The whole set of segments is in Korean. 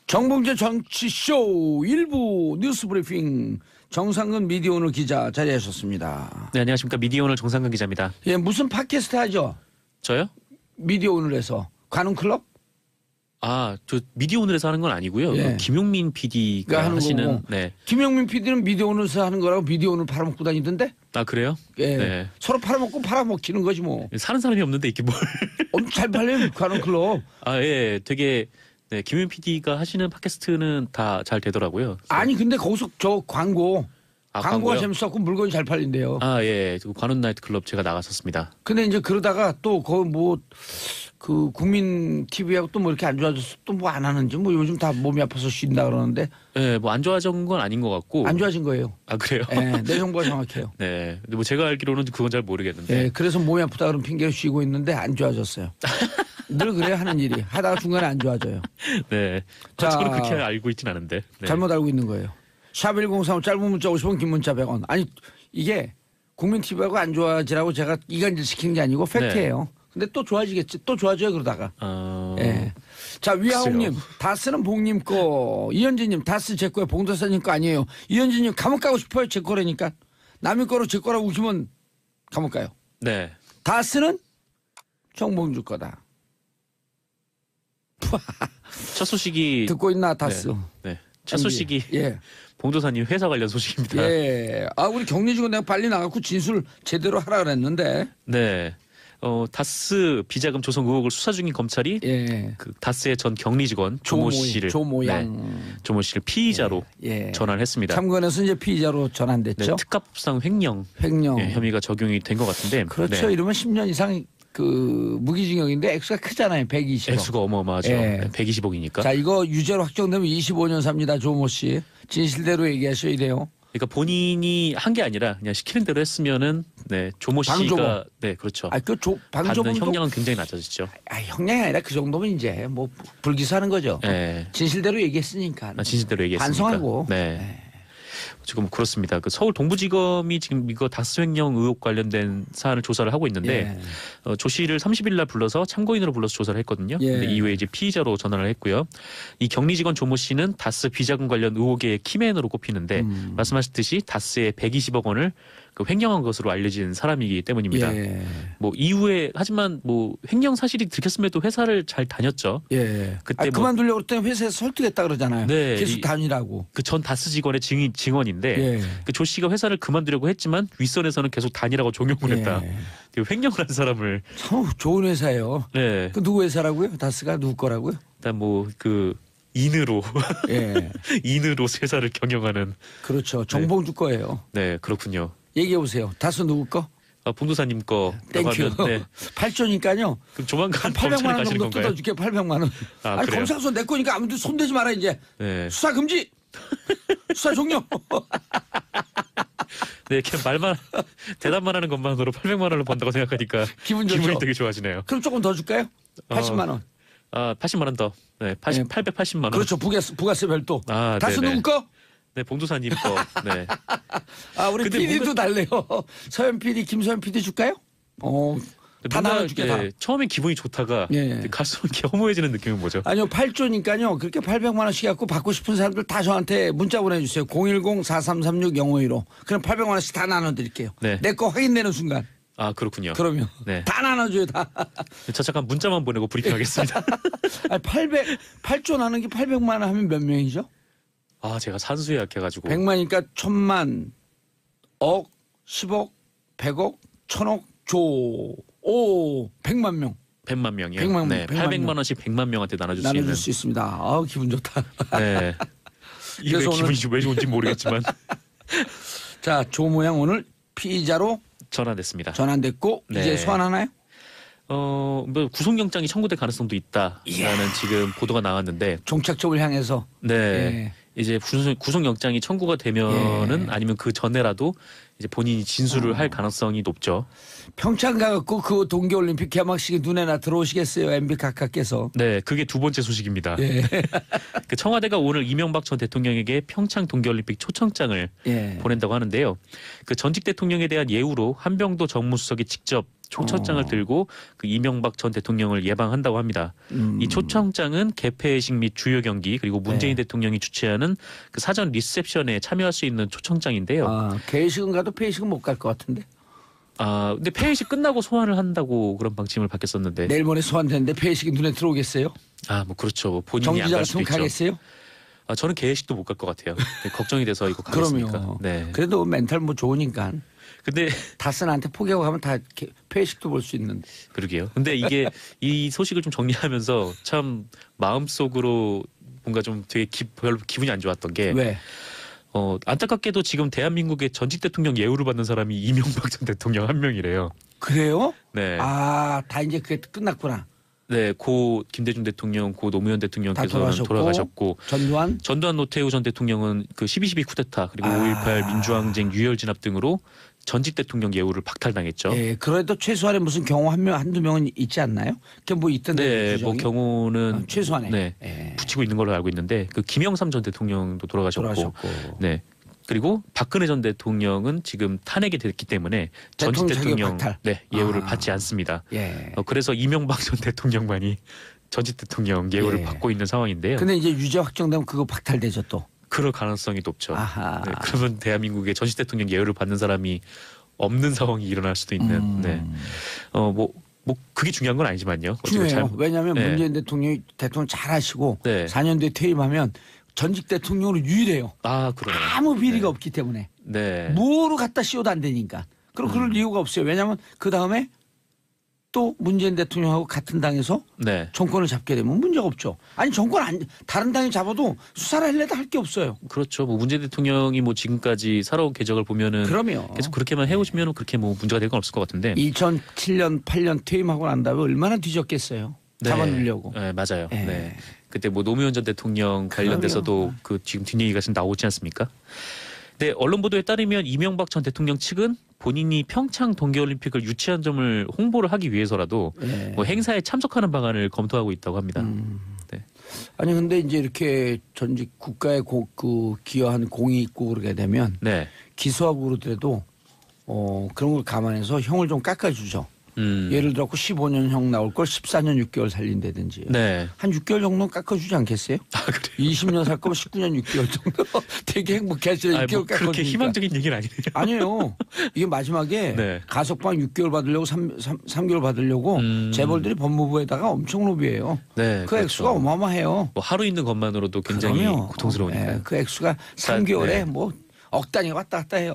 정봉재 정치쇼 일부 뉴스 브리핑 정상근 미디어오늘 기자 자리하셨습니다. 네, 안녕하십니까. 미디어오늘 정상근 기자입니다. 예, 무슨 팟캐스트 하죠? 저요? 미디어오늘에서 관훈클럽? 아, 저 미디어오늘에서 하는 건 아니고요. 예. 김용민 PD가 하는 하시는. 거고. 네. 김용민 PD는 미디어오늘에서 하는 거라고 미디어오늘 팔아먹고 다니던데? 아, 그래요? 예, 네. 서로 팔아먹고 팔아먹히는 거지 뭐. 사는 사람이 없는데 이게 뭘? 엄청 잘 팔려요 관훈클럽. 아, 예, 되게. 네, 김용민 PD가 하시는 팟캐스트는 다 잘 되더라고요. 아니 근데 거기서 저 광고가 광고요? 재밌었고 물건이 잘 팔린대요. 아, 예, 관훈 나이트 클럽 제가 나갔었습니다. 근데 이제 그러다가 또 거기 그 국민 TV하고 또 뭐 이렇게 안 좋아져서 또 뭐 안 하는지 뭐 요즘 다 몸이 아파서 쉰다 그러는데. 네, 뭐 안 좋아진 건 아닌 것 같고. 안 좋아진 거예요. 아, 그래요? 네, 내 정보가 정확해요. 네, 근데 뭐 제가 알기로는 그건 잘 모르겠는데. 네, 그래서 몸이 아프다 그런 핑계를 쉬고 있는데 안 좋아졌어요. 늘 그래요 하는 일이. 하다가 중간에 안 좋아져요. 네. 자, 저는 그렇게 알고 있진 않은데. 네. 잘못 알고 있는 거예요. 샵 1035 짧은 문자 50원 긴 문자 100원. 아니 이게 국민 TV하고 안 좋아지라고 제가 이간질 시킨 게 아니고 팩트예요. 근데 또 좋아지겠지. 또 좋아져요 그러다가. 예. 자 위아홍님 다스는 봉님 거. 이현진님 다스 제 거예요. 봉도사님 거 아니에요. 이현진님 감옥 가고 싶어요. 제 거라니까. 남의 거로 제 거라고 웃기면 감옥 가요. 네. 다스는 정봉주 거다. 첫 소식이 듣고 있나 다스. 네. 첫 소식이 예. 봉도사님 회사 관련 소식입니다. 예. 아 우리 격리 직원 내가 빨리 나가고 진술 제대로 하라 그랬는데. 네. 다스 비자금 조성 의혹을 수사 중인 검찰이 예. 그 다스의 전 격리 직원 조모 씨를 조모 씨를 피의자로 예. 전환했습니다. 참관해서 이제 피의자로 전환됐죠. 네, 특가법상 횡령 혐의가 적용이 된 것 같은데. 그렇죠. 네. 이러면 10년 이상 그 무기징역인데 액수가 크잖아요. 120억. 액수가 어마어마하죠. 예. 120억이니까. 자 이거 유죄로 확정되면 25년 삽니다. 조모 씨. 진실대로 얘기하셔야 돼요. 그러니까 본인이 한 게 아니라 그냥 시키는 대로 했으면은 네 조모 씨가 방조모. 네 그렇죠. 방조모 받는 형량은 굉장히 낮아지죠. 형량이 아니라 그 정도면 이제 뭐 불기소하는 거죠. 네. 진실대로 얘기했으니까. 진실대로 얘기했으니까. 반성하고. 네. 지금 그렇습니다. 그 서울 동부지검이 지금 이거 다스 횡령 의혹 관련된 사안을 조사를 하고 있는데 조 씨를 30일 날 불러서 참고인으로 불러서 조사를 했거든요. 근데 이후에 이제 피의자로 전환을 했고요. 이 격리 직원 조모 씨는 다스 비자금 관련 의혹의 키맨으로 꼽히는데 말씀하셨듯이 다스의 120억 원을 그 횡령한 것으로 알려진 사람이기 때문입니다. 예. 뭐 이후에 하지만 뭐 횡령 사실이 들켰음에도 회사를 잘 다녔죠. 예. 그때 그만두려고 그랬더니 회사에서 설득했다 그러잖아요. 네, 계속 다니라고. 그 전 다스 직원의 증언인데 예. 그 조 씨가 회사를 그만두려고 했지만 윗선에서는 계속 다니라고 종용을 했다. 횡령을 한 사람을. 참 좋은 회사예요. 네. 그 누구 회사라고요? 다스가 누구 거라고요? 일단 뭐 그 인으로 예. 인으로 회사를 경영하는. 그렇죠. 정봉주 거예요. 네, 그렇군요. 얘기해 보세요. 다스 누구 거? 봉도사님 거. 땡큐. 네. 8조니까요. 그럼 조만간 800만 검찰에 원 가시는 정도 건가요? 뜯어줄게. 800만 원. 아니 그래요? 검사소 내 거니까 아무도 손대지 마라 이제. 네. 수사 금지. 수사 종료. 네, 그냥 말만 대답만 하는 것만으로 800만 원을 번다고 생각하니까 기분이 좋죠? 되게 좋아지네요. 그럼 조금 더 줄까요? 80만 원. 80만 원 더. 네, 880만 원. 그렇죠. 부가세 별도. 다스 네네. 누구 거? 네, 봉도사님 거. 네. 우리 근데 PD도 달래요. 서현 PD, 김서현 PD 줄까요? 다 나눠줄게 다. 처음엔 기분이 좋다가 갈수록 이렇게 허무해지는 느낌은 뭐죠? 아니요 8조니까요. 그렇게 800만 원씩 갖고 받고 싶은 사람들 다 저한테 문자 보내주세요. 010-4336-0515. 그럼 800만 원씩 다 나눠드릴게요. 네. 내 거 확인되는 순간. 아 그렇군요. 그러면 네. 다 나눠줘요 다. 저 잠깐 문자만 보내고 브리핑하겠습니다. 8조 나는 게 800만 원 하면 몇 명이죠? 제가 산수에 약해가지고. 100만이니까 1000만, 억, 10억, 100억, 1000억, 조. 100만 명. 100만 명이요. 100만 네, 800만 원씩 100만 명한테 나눠줄 수 있습니다. 기분 좋다. 네. 이게 왜 기분이 왜 좋은지 모르겠지만. 자, 조 모양 오늘 피의자로 전환됐습니다. 전환됐고 이제 소환하나요? 뭐 구속영장이 청구될 가능성도 있다라는 지금 보도가 나왔는데 종착점을 향해서. 네. 이제 구속영장이 청구가 되면은 아니면 그 전에라도 이제 본인이 진술을 할 가능성이 높죠. 평창 가갖고 그 동계올림픽 개막식이 눈에나 들어오시겠어요, MB 각하께서. 네, 그게 두 번째 소식입니다. 예. 그 청와대가 오늘 이명박 전 대통령에게 평창 동계올림픽 초청장을 보낸다고 하는데요. 그 전직 대통령에 대한 예우로 한병도 정무수석이 직접 초청장을 들고 그 이명박 전 대통령을 예방한다고 합니다. 이 초청장은 개폐식 및 주요 경기 그리고 문재인 대통령이 주최하는 그 사전 리셉션에 참여할 수 있는 초청장인데요. 아, 개회식은 가도 폐회식은 못 갈 것 같은데. 아, 근데 폐회식 끝나고 소환을 한다고 그런 방침을 받겠었는데. 내일 모레 소환되는데 폐회식이 눈에 들어오겠어요? 아, 뭐 그렇죠. 본인이 정 안 기자 갈 수도 같으면 있죠. 가겠어요? 아, 저는 개회식도 못 갈 것 같아요. 네, 걱정이 돼서 이거 가겠습니까? 그럼요. 네. 그래도 멘탈 뭐 좋으니까. 근데 다스한테 포기하고 가면 다 폐회식도 볼 수 있는데. 그러게요. 근데 이게 이 소식을 좀 정리하면서 참 마음속으로 뭔가 좀 되게 별로 기분이 안 좋았던 게 왜? 안타깝게도 지금 대한민국의 전직 대통령 예우를 받는 사람이 이명박 전 대통령 한 명이래요. 그래요? 네. 아, 다 이제 그게 끝났구나. 네, 고 김대중 대통령, 고 노무현 대통령께서는 다 돌아가셨고 전두환 노태우 전 대통령은 그 12.12 쿠데타 그리고 5.18 민주항쟁 유혈 진압 등으로 전직 대통령 예우를 박탈당했죠. 예, 그래도 최소한의 무슨 경우 한두 명은 있지 않나요? 그게 뭐 있던데. 네, 규정이? 뭐 경우는 최소한의. 네, 예. 붙이고 있는 걸로 알고 있는데 그 김영삼 전 대통령도 돌아가셨고, 네. 그리고 박근혜 전 대통령은 지금 탄핵이 됐기 때문에 전직 대통령 네, 예우를 받지 않습니다. 예. 그래서 이명박 전 대통령만이 전직 대통령 예우를 받고 있는 상황인데요. 근데 이제 유죄 확정되면 그거 박탈되죠 또. 그럴 가능성이 높죠. 아하. 네, 그러면 대한민국의 전직 대통령 예우를 받는 사람이 없는 상황이 일어날 수도 있는. 네. 뭐 그게 중요한 건 아니지만요. 중요해요. 왜냐하면 문재인 대통령 잘하시고 4년 뒤에 퇴임하면 전직 대통령으로 유일해요. 아, 그러네요. 아무 비리가 없기 때문에. 네. 뭐로 갖다 씌워도 안 되니까. 그럼 그럴 이유가 없어요. 왜냐하면 그 다음에 또 문재인 대통령하고 같은 당에서 정권을 잡게 되면 문제가 없죠. 아니 정권 다른 당이 잡아도 수사를 하려다 할 게 없어요. 그렇죠. 뭐 문재인 대통령이 뭐 지금까지 살아온 궤적을 보면은 그럼요. 계속 그렇게만 해오시면 그렇게 뭐 문제가 될 건 없을 것 같은데. 2007년 8년 퇴임하고 난 다음에 얼마나 뒤졌겠어요. 잡아놓으려고. 네, 맞아요. 네. 그때 뭐 노무현 전 대통령 관련돼서도 그 지금 뒷얘기가 지금 나오지 않습니까? 네, 언론 보도에 따르면 이명박 전 대통령 측은 본인이 평창 동계올림픽을 유치한 점을 홍보를 하기 위해서라도 뭐 행사에 참석하는 방안을 검토하고 있다고 합니다. 네. 아니 근데 이제 이렇게 전직 국가에 기여한 공이 있고 그러게 되면 기소하고 그러더라도 그런 걸 감안해서 형을 좀 깎아주죠. 예를 들어 15년형 나올 걸 14년 6개월 살린다든지 한 6개월 정도는 깎아주지 않겠어요? 아, 그래요? 20년 살 거면 19년 6개월 정도 되게 행복해 하시죠. 6개월 뭐 깎아주니까. 그렇게 희망적인 얘기는 아니네요. 아니에요. 이게 마지막에 가석방 6개월 받으려고 3개월 받으려고 재벌들이 법무부에다가 엄청 로비해요. 그 그렇죠. 액수가 어마어마해요. 뭐 하루 있는 것만으로도 굉장히 고통스러우니까. 그 액수가 3개월에 뭐 억 단위가 왔다 갔다 해요.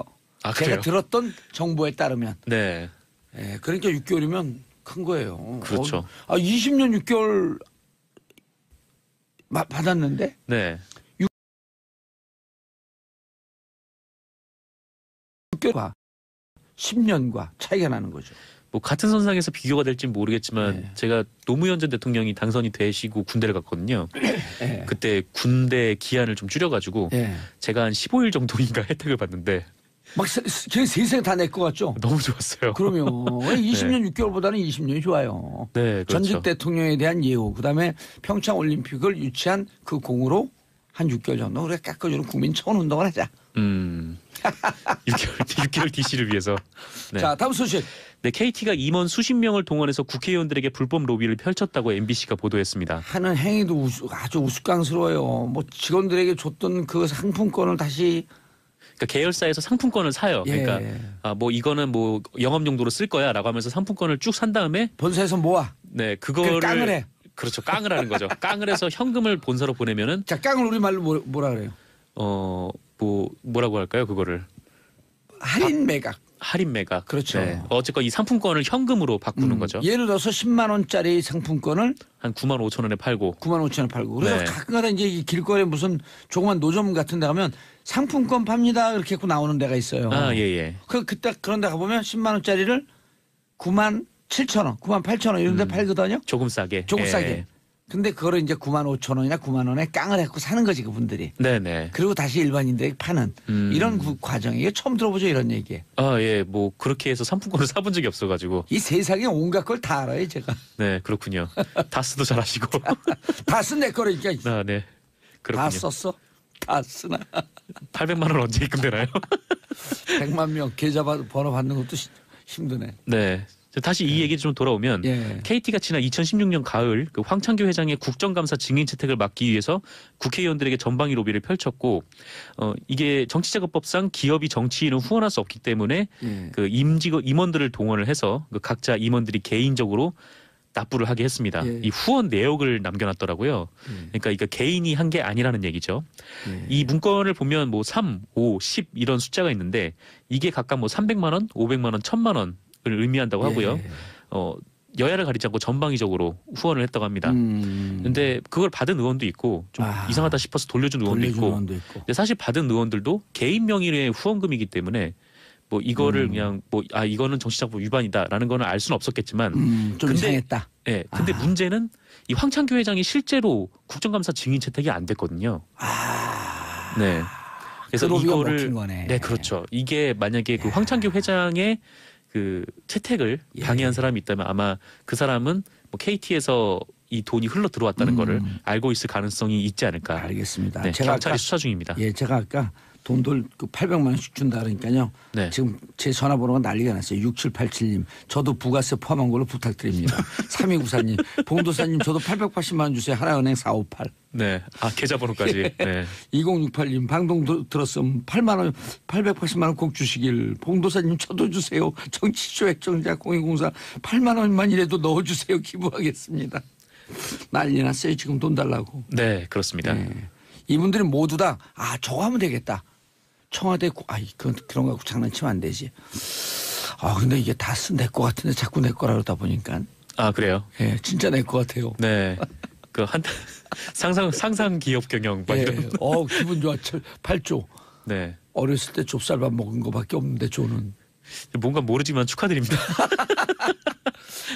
제가 들었던 정보에 따르면. 그러니까 6개월이면 큰 거예요. 그렇죠. 20년 6개월 받았는데 6개월과 10년과 차이가 나는 거죠. 뭐 같은 선상에서 비교가 될지 모르겠지만 제가 노무현 전 대통령이 당선이 되시고 군대를 갔거든요. 그때 군대 기한을 좀 줄여가지고 제가 한 15일 정도인가 혜택을 받는데 막 세상 다 낼 것 같죠? 너무 좋았어요. 그러면 20년 6개월보다는 20년이 좋아요. 그렇죠. 전직 대통령에 대한 예우, 그다음에 평창 올림픽을 유치한 그 공으로 한 6개월 정도 우리가 깎아주는 국민 청원 운동을 하자. 6개월 DC를 위해서. 자, 다음 소식. 네, KT가 임원 수십 명을 동원해서 국회의원들에게 불법 로비를 펼쳤다고 MBC가 보도했습니다. 하는 행위도 아주 우스꽝스러워요. 뭐 직원들에게 줬던 그 상품권을 다시 그러니까 계열사에서 상품권을 사요. 그러니까 뭐 이거는 뭐 영업 용도로 쓸 거야라고 하면서 상품권을 쭉 산 다음에 본사에서 모아. 그거를 깡을 해. 그렇죠. 깡을 하는 거죠. 깡을 해서 현금을 본사로 보내면은 자, 깡을 우리말로 뭐라 그래요? 뭐라고 할까요? 그거를 할인 매각. 할인 매각. 그렇죠. 어쨌건 이 상품권을 현금으로 바꾸는 거죠. 예를 들어서 10만 원짜리 상품권을 한 9만 5천 원에 팔고. 9만 5천 원에 팔고. 그래서 가끔가다 이제 길거리에 무슨 조그만 노점 같은 데 가면 상품권 팝니다 이렇게 해서 나오는 데가 있어요. 그때 그런 데 가보면 10만 원짜리를 9만 7천 원, 9만 8천 원 이런 데 팔거든요. 조금 싸게. 조금 싸게. 근데 그거를 이제 95,000원이나 9만 원에 깡을 해갖고 사는 거지 그분들이. 네네. 그리고 다시 일반인들에게 파는 이런 과정이 이게 처음 들어보죠 이런 얘기. 아, 예, 뭐 그렇게 해서 상품권을 사본 적이 없어가지고. 이 세상에 온갖 걸 다 알아요 제가. 네, 그렇군요. 다스도 잘 아시고. 다 쓴 내 거라니까. 아, 네. 그렇군요. 다 썼어? 다 쓰나? 800만 원 언제 입금되나요? 100만 명 계좌 번호 받는 것도 힘드네. 네. 다시 이 얘기 좀 돌아오면 예. KT가 지난 2016년 가을 그 황창규 회장의 국정감사 증인 채택을 막기 위해서 국회의원들에게 전방위 로비를 펼쳤고 이게 정치자금법상 기업이 정치인을 후원할 수 없기 때문에 그 임원들을 동원을 해서 그 각자 임원들이 개인적으로 납부를 하게 했습니다. 예. 이 후원 내역을 남겨놨더라고요. 그러니까 이거 개인이 한 게 아니라는 얘기죠. 이 문건을 보면 뭐 3, 5, 10 이런 숫자가 있는데 이게 각각 뭐 300만 원, 500만 원, 1,000만 원을 의미한다고 하고요. 여야를 가리지 않고 전방위적으로 후원을 했다고 합니다. 근데 그걸 받은 의원도 있고 좀 이상하다 싶어서 돌려준 의원도 있고. 근데 사실 받은 의원들도 개인 명의의 후원금이기 때문에 뭐 이거를 그냥 뭐 이거는 정치자금 위반이다라는 거는 알 수는 없었겠지만 좀 이상했다. 네, 근데 문제는 이 황창규 회장이 실제로 국정감사 증인 채택이 안 됐거든요. 네. 그래서 그 이거를 먹힌 거네. 네, 그렇죠. 이게 만약에 그 황창규 회장의 그 채택을 방해한 사람이 있다면 아마 그 사람은 뭐 KT에서 이 돈이 흘러 들어왔다는 거를 알고 있을 가능성이 있지 않을까. 알겠습니다. 네, 제가 경찰이 아까, 수사 중입니다. 예, 제가 아까 돈들 그 800만 원씩 준다 그러니까요. 네. 지금 제 전화번호가 난리가 났어요. 6787님. 저도 부가세 포함한 걸로 부탁드립니다. 3294님. 봉도사님 저도 880만 원 주세요. 하나은행 458. 네. 계좌번호까지. 네. 2068님 방송 들었으면 8만 원 880만 원 꼭 주시길. 봉도사님 저도 주세요. 정치쇼 액정자 0204 8만 원만이라도 넣어주세요. 기부하겠습니다. 난리 났어요. 지금 돈 달라고. 네, 그렇습니다. 네. 이분들이 모두 다 저거 하면 되겠다. 청와대 그런 거 장난치면 안 되지. 근데 이게 다 내 거 같은데 자꾸 내 거라 그러다 보니까. 그래요? 예, 진짜 내 거 같아요. 네. 그 상상 기업 경영 막 이런. 기분 좋아. 8조. 네. 어렸을 때 좁쌀밥 먹은 거밖에 없는데 조는. 뭔가 모르지만 축하드립니다.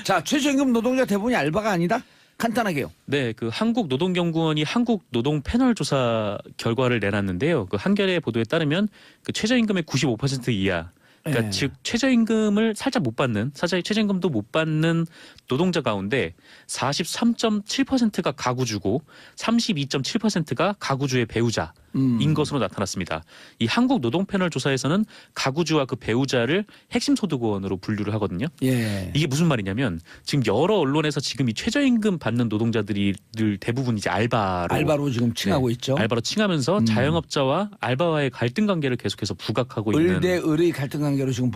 자, 최저임금 노동자 대부분이 알바가 아니다? 간단하게요. 네, 그 한국노동연구원이 한국노동 패널 조사 결과를 내놨는데요. 그 한겨레 보도에 따르면 그 최저임금의 95% 이하, 그러니까 즉 최저임금을 살짝 못 받는, 최저임금도 못 받는 노동자 가운데 43.7%가 가구주고 32.7%가 가구주의 배우자인 것으로 나타났습니다. 이 한국 노동 패널 조사에서는 가구주와 그 배우자를 핵심 소득원으로 분류를 하거든요. 예. 이게 무슨 말이냐면 지금 여러 언론에서 지금 이 최저임금 받는 노동자들이 대부분 이제 알바로 지금 칭하고 있죠. 알바로 칭하면서 자영업자와 알바와의 갈등 관계를 계속해서 부각하고 있는. 을대 을의 갈등 관계로 지금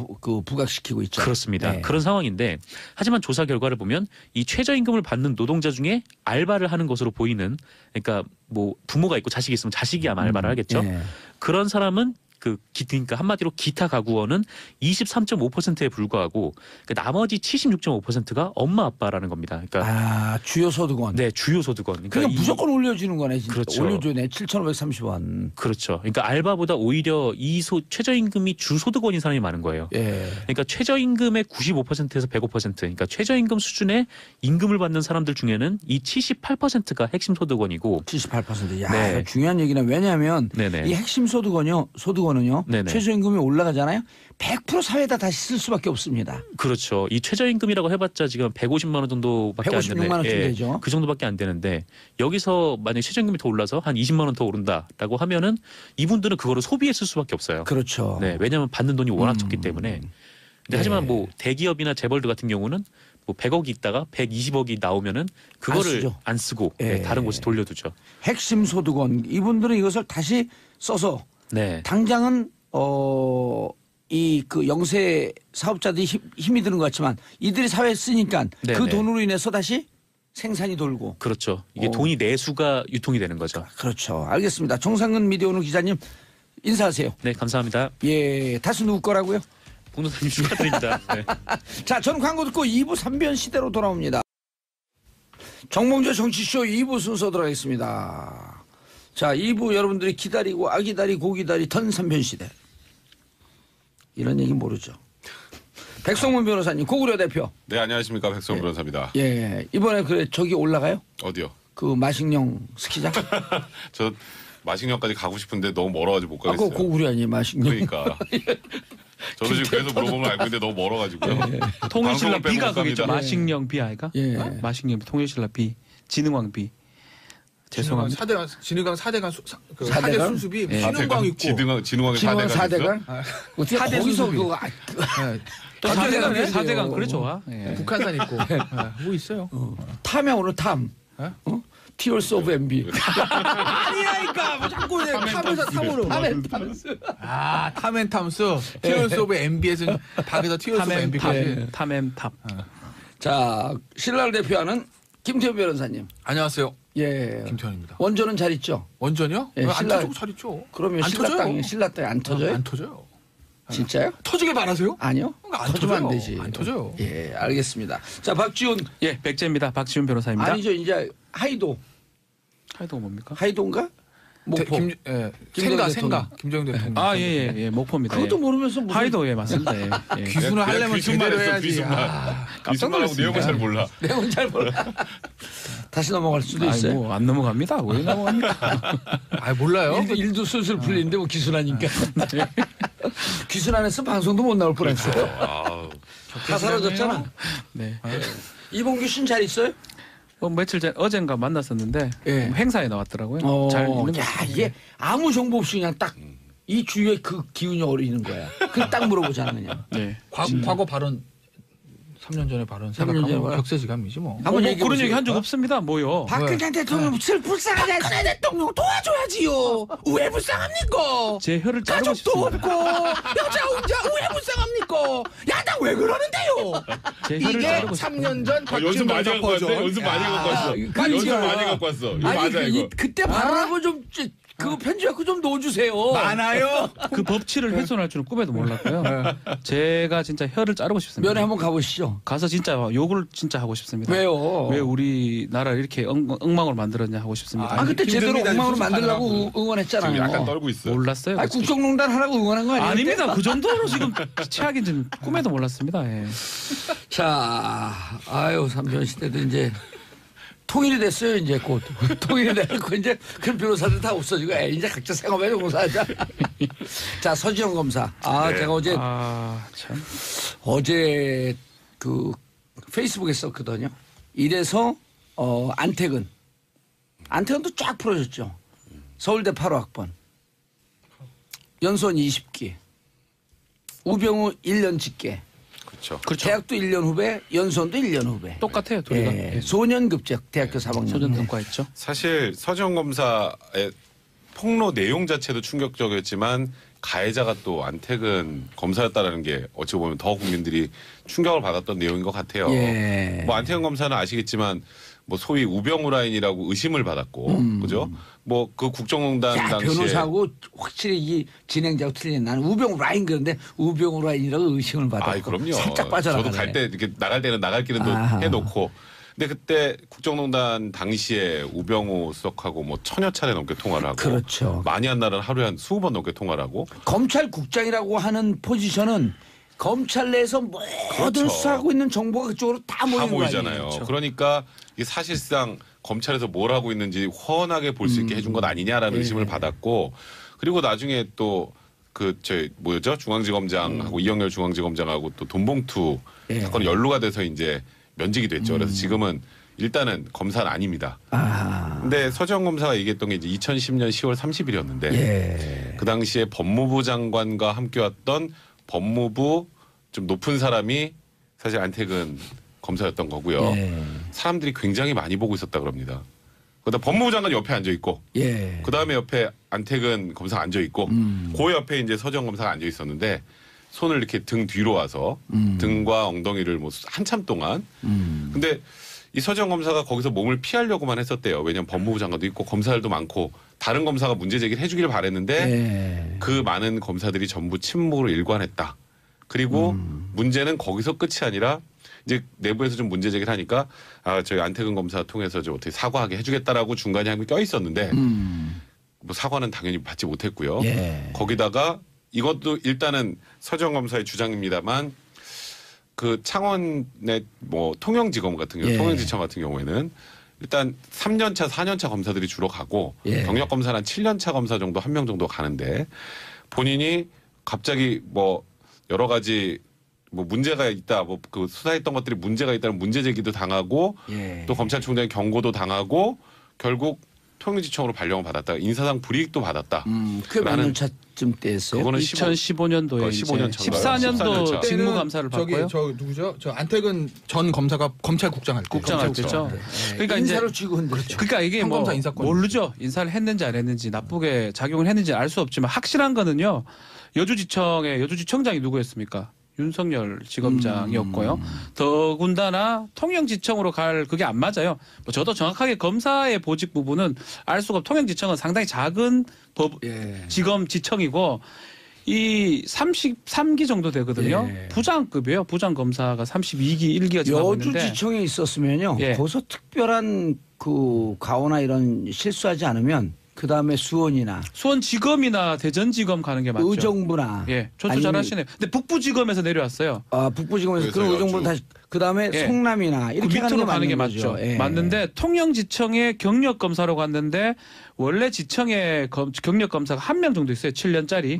부각시키고 있죠. 그렇습니다. 네. 그런 상황인데 하지만 조사 결과를 보면 이 최저임금을 받는 노동자 중에 알바를 하는 것으로 보이는, 그러니까 뭐 부모가 있고 자식이 있으면 자식이 아마 알바를 하겠죠. 예. 그런 사람은 그러니까 한마디로 기타 가구원은 23.5%에 불과하고 그 나머지 76.5%가 엄마 아빠라는 겁니다. 그러니까 주요 소득원. 네, 주요 소득원. 그러니까 무조건 올려주는 거네. 진짜. 그렇죠. 올려주네. 7,530원. 그렇죠. 그러니까 알바보다 오히려 최저임금이 주 소득원인 사람이 많은 거예요. 예. 그러니까 최저임금의 95%에서 105%, 그러니까 최저임금 수준의 임금을 받는 사람들 중에는 이 78%가 핵심 소득원이고. 78%. 야, 네. 이거 중요한 얘기네. 왜냐하면 네네. 이 핵심 소득원은요. 네네. 최저임금이 올라가잖아요. 100% 사회에다 다시 쓸 수밖에 없습니다. 그렇죠. 이 최저임금이라고 해봤자 지금 150만 원 정도밖에 안 되는데, 156만 원쯤 되죠. 그 정도밖에 안 되는데 여기서 만약 최저임금이 더 올라서 한 20만 원 더 오른다라고 하면은 이분들은 그거를 소비에 쓸 수밖에 없어요. 그렇죠. 네, 왜냐하면 받는 돈이 워낙 적기 때문에. 근데 하지만 뭐 대기업이나 재벌들 같은 경우는 뭐 100억이 있다가 120억이 나오면은 그거를 안 쓰고 다른 곳에 돌려두죠. 핵심 소득원 이분들은 이것을 다시 써서 네. 당장은 이 그 영세 사업자들이 힘이 드는 것 같지만 이들이 사회에 쓰니까 네네. 그 돈으로 인해서 다시 생산이 돌고. 그렇죠. 이게 돈이 내수가 유통이 되는 거죠. 그렇죠. 알겠습니다. 정상근 미디어오늘 기자님 인사하세요. 네, 감사합니다. 예, 다수 누구 거라고요? 봉도사님 축하드립니다. 네. 자, 저는 광고 듣고 2부 3변 시대로 돌아옵니다. 정봉재 정치쇼 2부 순서 들어가겠습니다. 자, 2부 여러분들이 기다리고 아기다리 고기다리 던 3변 시대. 이런 얘기 모르죠. 백성문 변호사님, 고구려 대표. 네, 안녕하십니까. 백성문 변호사입니다. 예, 이번에 저기 올라가요? 어디요? 그 마식령 스키장? 저 마식령까지 가고 싶은데 너무 멀어가지고 못 아까 가겠어요. 고구려 아니에요 마식령? 그러니까. 저도 지금 그래서 물어보면 알고 있는데 너무 멀어가지고요. 통일신라 방송을 빼고 B가 못 그겠죠. 갑니다. 마식령 B 아이가? 예. 마식령 B, 통일신라 B, 진흥왕 B. 죄송합니다. 진흥강 4대강 그 4대 사대강? 순수비 예. 신흥강 있고 진흥왕 진흥왕 4대강 4대강? 어떻게 4대 거기서 순수비. 그거 또 사대강 4대강, 4대강 해야 그래 돼요. 좋아. 예. 북한산 있고 뭐 있어요. 탐에 오늘 탐. 어? 티얼스 오브 MB. 아니라니까 뭐 자꾸 그냥 탐에서 탐으로. 탐스. 아 탐앤탐스 티어스 오브 MB에서 박에서 티어스 오브 MB까지. 탐엠탑. 자, 신라를 대표하는 김태현 변호사님. 안녕하세요. 예. 김태현입니다. 원조는 잘 있죠? 원전이요? 예, 안 신라- 터지고 잘 있죠. 그러면 안 터져요. 신라 땅이 안 터져요? 안 터져요. 진짜요? 터지길 바라세요? 아니요. 안 터지면 안 터져요. 되지. 안 터져요. 예, 알겠습니다. 자, 박지훈. 예, 백제입니다. 박지훈 변호사입니다. 아니죠. 이제 하이도. 하이도가 뭡니까? 하이도인가? 목포. 생가 대통령. 김정일 대통령. 아, 예, 목포입니다. 그것도 예. 모르면서 무슨 하이도 예, 맞습니다. 예. 예. 귀순을 하려면 귀순만 제대로 했어, 해야지. 귀순만. 아, 귀순만하고 내용을 잘 몰라. 내용은 잘 몰라. 다시 넘어갈 수도 아이, 있어요. 뭐 안 넘어갑니다. 왜 넘어갑니까? 아 몰라요. 일도 술술 풀리는데 뭐 기순하니까. 기순 안 했으면 방송도 못 나올 뻔했어요. 아우. 다 사라졌잖아. 네. 이봉규 씨는 잘 있어요? 며칠 전 어젠가 만났었는데 예. 행사에 나왔더라고요. 잘 있는 것 야, 같아요. 이게 아무 정보 없이 그냥 딱 이 주위에 그 기운이 어리는 거야. 그냥 딱 물어보잖아 그냥. 네. 과거 발언 3년 전에 발언 3년 전에 생각하면 발언. 격세지감이지 뭐. 한번 얘기해 그런 보세요. 얘기 한 적 없습니다. 뭐요? 박근혜 대통령 불쌍하지 않습니까? 대통령 도와줘야지요. 왜 불쌍합니까? 제 혀를 자르고 가족도 싶습니다. 없고 여자 혼자 왜 불쌍합니까? 야당 왜 그러는데요? 제 혀를 이게 자르고 싶습니다. 3년 전 연습 많이 박지훈 갖고 왔네. 버전. 연습 많이 갖고 왔어. 그러니까. 연습 많이 갖고 왔어. 이거 아니 맞아 이거. 그때 발언하고 좀 그거 편집하고 좀 넣어주세요. 많아요. 그 법치를 훼손할 줄은 꿈에도 몰랐고요. 제가 진짜 혀를 자르고 싶습니다. 면회 한번 가보시죠. 가서 진짜 욕을 진짜 하고 싶습니다. 왜요? 왜 우리나라를 이렇게 엉망으로 만들었냐 하고 싶습니다. 아 그때 제대로 힘듭니다. 엉망으로 수습 만들려고 가능하고. 응원했잖아요. 지금 약간 떨고 있어. 몰랐어요. 아니 국정농단 하라고 응원한 거 아니에요? 아닙니다. 그 정도로 지금 최악인지는 꿈에도 몰랐습니다. 예. 자, 아유 삼변 시대도 이제 통일이 됐어요. 이제 곧 통일이 되고 이제 그런 변호사들 다 없어지고 이제 각자 생업에 공사하자. 자 서지영 검사. 네. 제가 어제 참. 어제 그 페이스북에 썼거든요. 이래서 안태근도 쫙 풀어줬죠. 서울대 8호학번 연수원 20기 우병우 1년 직계 그렇죠. 대학도 1년 후배 연수원도 1년 후배 똑같아요. 둘이가. 예. 예. 소년급제 대학교 4학년 소년 평가했죠. 사실 서지영 검사의 폭로 내용 자체도 충격적이었지만 가해자가 또 안태근 검사였다라는 게 어찌 보면 더 국민들이 충격을 받았던 내용인 것 같아요. 예. 뭐 안태근 검사는 아시겠지만 뭐 소위 우병우 라인이라고 의심을 받았고, 그죠? 뭐 그 국정농단 야, 당시에 변호사하고 확실히 이 진행자하고 틀리네. 나는 우병우 라인 그런데 우병우 라인이라고 의심을 받았고 아, 그럼요. 살짝 빠져나가네. 저도 갈 때 이렇게 나갈 때는 나갈 길은 또 아하. 해놓고. 근데 그때 국정농단 당시에 우병우 수석하고 뭐 1000여 차례 넘게 통화를 하고, 그렇죠. 많이 한 날은 하루에 한 20번 넘게 통화를 하고, 검찰국장이라고 하는 포지션은 검찰 내에서 모든 그렇죠. 수사하고 있는 정보가 그쪽으로 다 모이는 다 거 모이잖아요. 아니에요. 그렇죠. 그러니까 이게 사실상 검찰에서 뭘 하고 있는지 훤하게 볼 수 있게 해준 것 아니냐라는 의심을 받았고, 그리고 나중에 또 뭐였죠? 중앙지검장하고 이영렬 중앙지검장하고 또 돈봉투 예. 사건이 연루가 돼서 이제 면직이 됐죠. 그래서 지금은 일단은 검사는 아닙니다. 근데 서지영 검사가 얘기했던 게 이제 2010년 10월 30일이었는데 예. 그 당시에 법무부 장관과 함께 왔던 법무부 좀 높은 사람이 사실 안태근 검사였던 거고요. 예. 사람들이 굉장히 많이 보고 있었다 그럽니다. 그다음 법무부 장관 옆에 앉아 있고, 예. 그 다음에 옆에 안태근 검사가 앉아 있고, 그 옆에 이제 서지영 검사가 앉아 있었는데 손을 이렇게 등 뒤로 와서 등과 엉덩이를 뭐 한참 동안. 근데 이 서지영 검사가 거기서 몸을 피하려고만 했었대요. 왜냐하면 법무부 장관도 있고 검사들도 많고 다른 검사가 문제 제기를 해주기를 바랬는데 예. 그 많은 검사들이 전부 침묵으로 일관했다. 그리고 문제는 거기서 끝이 아니라 이제 내부에서 좀 문제 제기를 하니까 저희 안태근 검사 통해서 좀 어떻게 사과하게 해주겠다라고 중간에 한번 껴 있었는데 뭐 사과는 당연히 받지 못했고요. 예. 거기다가 이것도 일단은 서지영 검사의 주장입니다만 그 창원의 뭐 통영지검 같은 경우, 예. 통영지청 같은 경우에는 일단 3년차, 4년차 검사들이 주로 가고 예. 경력 검사는 한 7년차 검사 정도 한 명 정도 가는데 본인이 갑자기 뭐 여러 가지 뭐 문제가 있다, 뭐 그 수사했던 것들이 문제가 있다는 문제 제기도 당하고 예. 또 검찰총장의 경고도 당하고 결국 통영지청으로 발령을 받았다. 인사상 불이익도 받았다. 그게 몇 년 차쯤 때였어요? 그거는 2015년도에 15년 차인가요? 14년도 14년 차. 직무 감사를 받고요. 저 누구죠? 저 안태근 전 검사가 검찰국장 할 때. 국장할 때죠. 그러니까 이제 인사로 쥐고 흔들죠. 그러니까 이게 뭐 평검사 인사권. 모르죠. 인사를 했는지 안 했는지 나쁘게 작용을 했는지 알 수 없지만 확실한 거는요. 여주지청장이 누구였습니까? 윤석열 지검장이었고요. 더군다나 통영지청으로 갈 그게 안 맞아요. 뭐 저도 정확하게 검사의 보직 부분은 알 수가 없고 통영지청은 상당히 작은 예. 지검지청이고 이 33기 정도 되거든요. 예. 부장급이에요. 부장검사가 32기 1기가 지금 하고 있는데 여주지청에 있었으면요. 예. 거기서 특별한 그 가오나 이런 실수하지 않으면 그 다음에 수원이나 수원지검이나 대전지검 가는 게 맞죠. 의정부나 예, 조수 아니면- 잘하시네요. 근데 북부지검에서 내려왔어요. 북부지검에서 그래서 그런 의정부를 여주. 다시 그 다음에 예. 성남이나 그 이렇게 밑으로 가는 게 맞는 거죠. 맞죠. 예. 맞는데 통영지청에 경력검사로 갔는데 원래 지청에 경력검사가 한 명 정도 있어요. 7년짜리.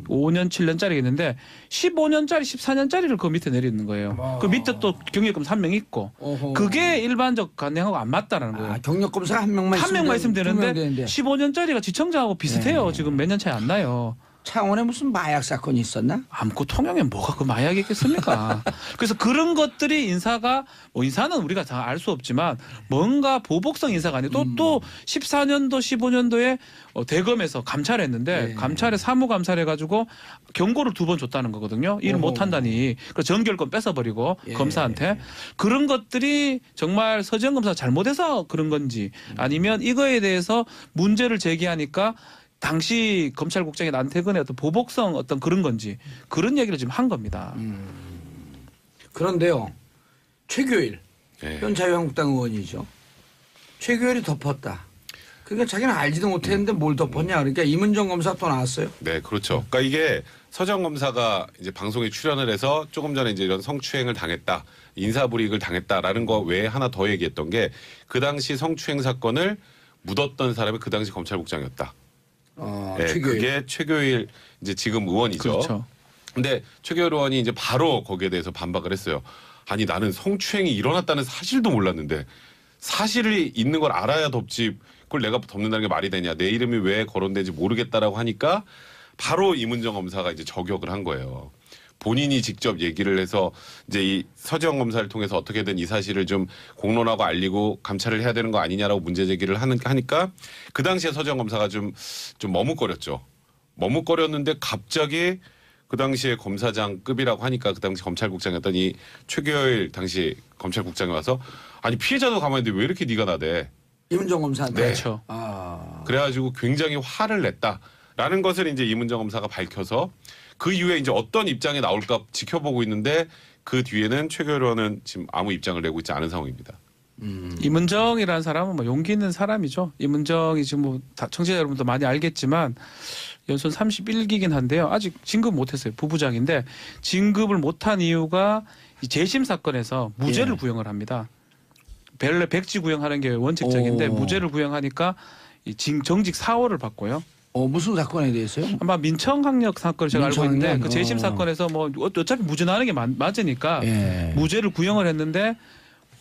5년 7년짜리 있는데 15년짜리 14년짜리를 그 밑에 내리는 거예요. 그 밑에 또 경력검사 한 명 있고 어허. 그게 일반적 관행하고 안 맞다라는 거예요. 경력 검사가 한 명만 한 명만 있으면 되는데 되는데 15년짜리가 지청장하고 비슷해요. 지금 몇 년 차이 안 나요. 창원에 무슨 마약 사건이 있었나? 아무튼 통영에 뭐가 그 마약이 있겠습니까? 그래서 그런 것들이 인사가 뭐 인사는 우리가 다 알 수 없지만 뭔가 보복성 인사가 아니고 또 14년도 15년도에 대검에서 감찰했는데 네. 감찰에 사무감찰해 가지고 경고를 2번 줬다는 거거든요. 일을 어허. 못 한다니. 그 전결권 뺏어버리고 예. 검사한테 그런 것들이 정말 서지현 검사가 잘못해서 그런 건지 아니면 이거에 대해서 문제를 제기하니까 당시 검찰국장의 안태근의 어떤 보복성 어떤 그런 건지 그런 얘기를 지금 한 겁니다. 그런데요. 최교일 예. 현 자유한국당 의원이죠. 최교일이 덮었다. 그러니까 자기는 알지도 못했는데 뭘 덮었냐. 그러니까 이문정 검사 또 나왔어요. 네, 그렇죠. 그러니까 이게 서정 검사가 이제 방송에 출연을 해서 조금 전에 이제 이런 성추행을 당했다, 인사불이익을 당했다라는 거 외에 하나 더 얘기했던 게 그 당시 성추행 사건을 묻었던 사람이 그 당시 검찰국장이었다. 네, 최교일. 그게 최교일 이제 지금 의원이죠. 그렇죠. 근데 최교일 의원이 이제 바로 거기에 대해서 반박을 했어요. 아니 나는 성추행이 일어났다는 사실도 몰랐는데 사실이 있는 걸 알아야 덮지 그걸 내가 덮는다는 게 말이 되냐. 내 이름이 왜 거론된지 모르겠다라고 하니까 바로 이문정 검사가 이제 저격을 한 거예요. 본인이 직접 얘기를 해서 이제 이 서지현 검사를 통해서 어떻게든 이 사실을 좀 공론하고 알리고 감찰을 해야 되는 거 아니냐라고 문제 제기를 하니까 그 당시에 서지현 검사가 좀 머뭇거렸죠. 머뭇거렸는데 갑자기 그 당시에 검사장급이라고 하니까 그 당시 검찰국장이었던 이 최교일 당시 검찰국장이 와서 아니 피해자도 가만히 있는데 왜 이렇게 네가 나대. 이문정 검사한테. 네. 그렇죠. 그래가지고 굉장히 화를 냈다라는 것을 이제 이문정 검사가 밝혀서 그 이후에 이제 어떤 입장이 나올까 지켜보고 있는데 그 뒤에는 최교일 의원은 지금 아무 입장을 내고 있지 않은 상황입니다. 이문정이라는 사람은 뭐 용기 있는 사람이죠. 이문정이 지금 뭐 청취자 여러분도 많이 알겠지만 연손 31기긴 한데요. 아직 진급 못했어요. 부부장인데 진급을 못한 이유가 이 재심 사건에서 무죄를 예. 구형을 합니다. 원래 백지 구형하는 게 원칙적인데 오. 무죄를 구형하니까 이 정직 4월을 받고요. 무슨 사건에 대해서요? 아마 민청학력 사건을 제가 알고 있는데 민청학력? 그 재심 사건에서 뭐 어차피 무죄 나는 게 맞으니까 예. 무죄를 구형을 했는데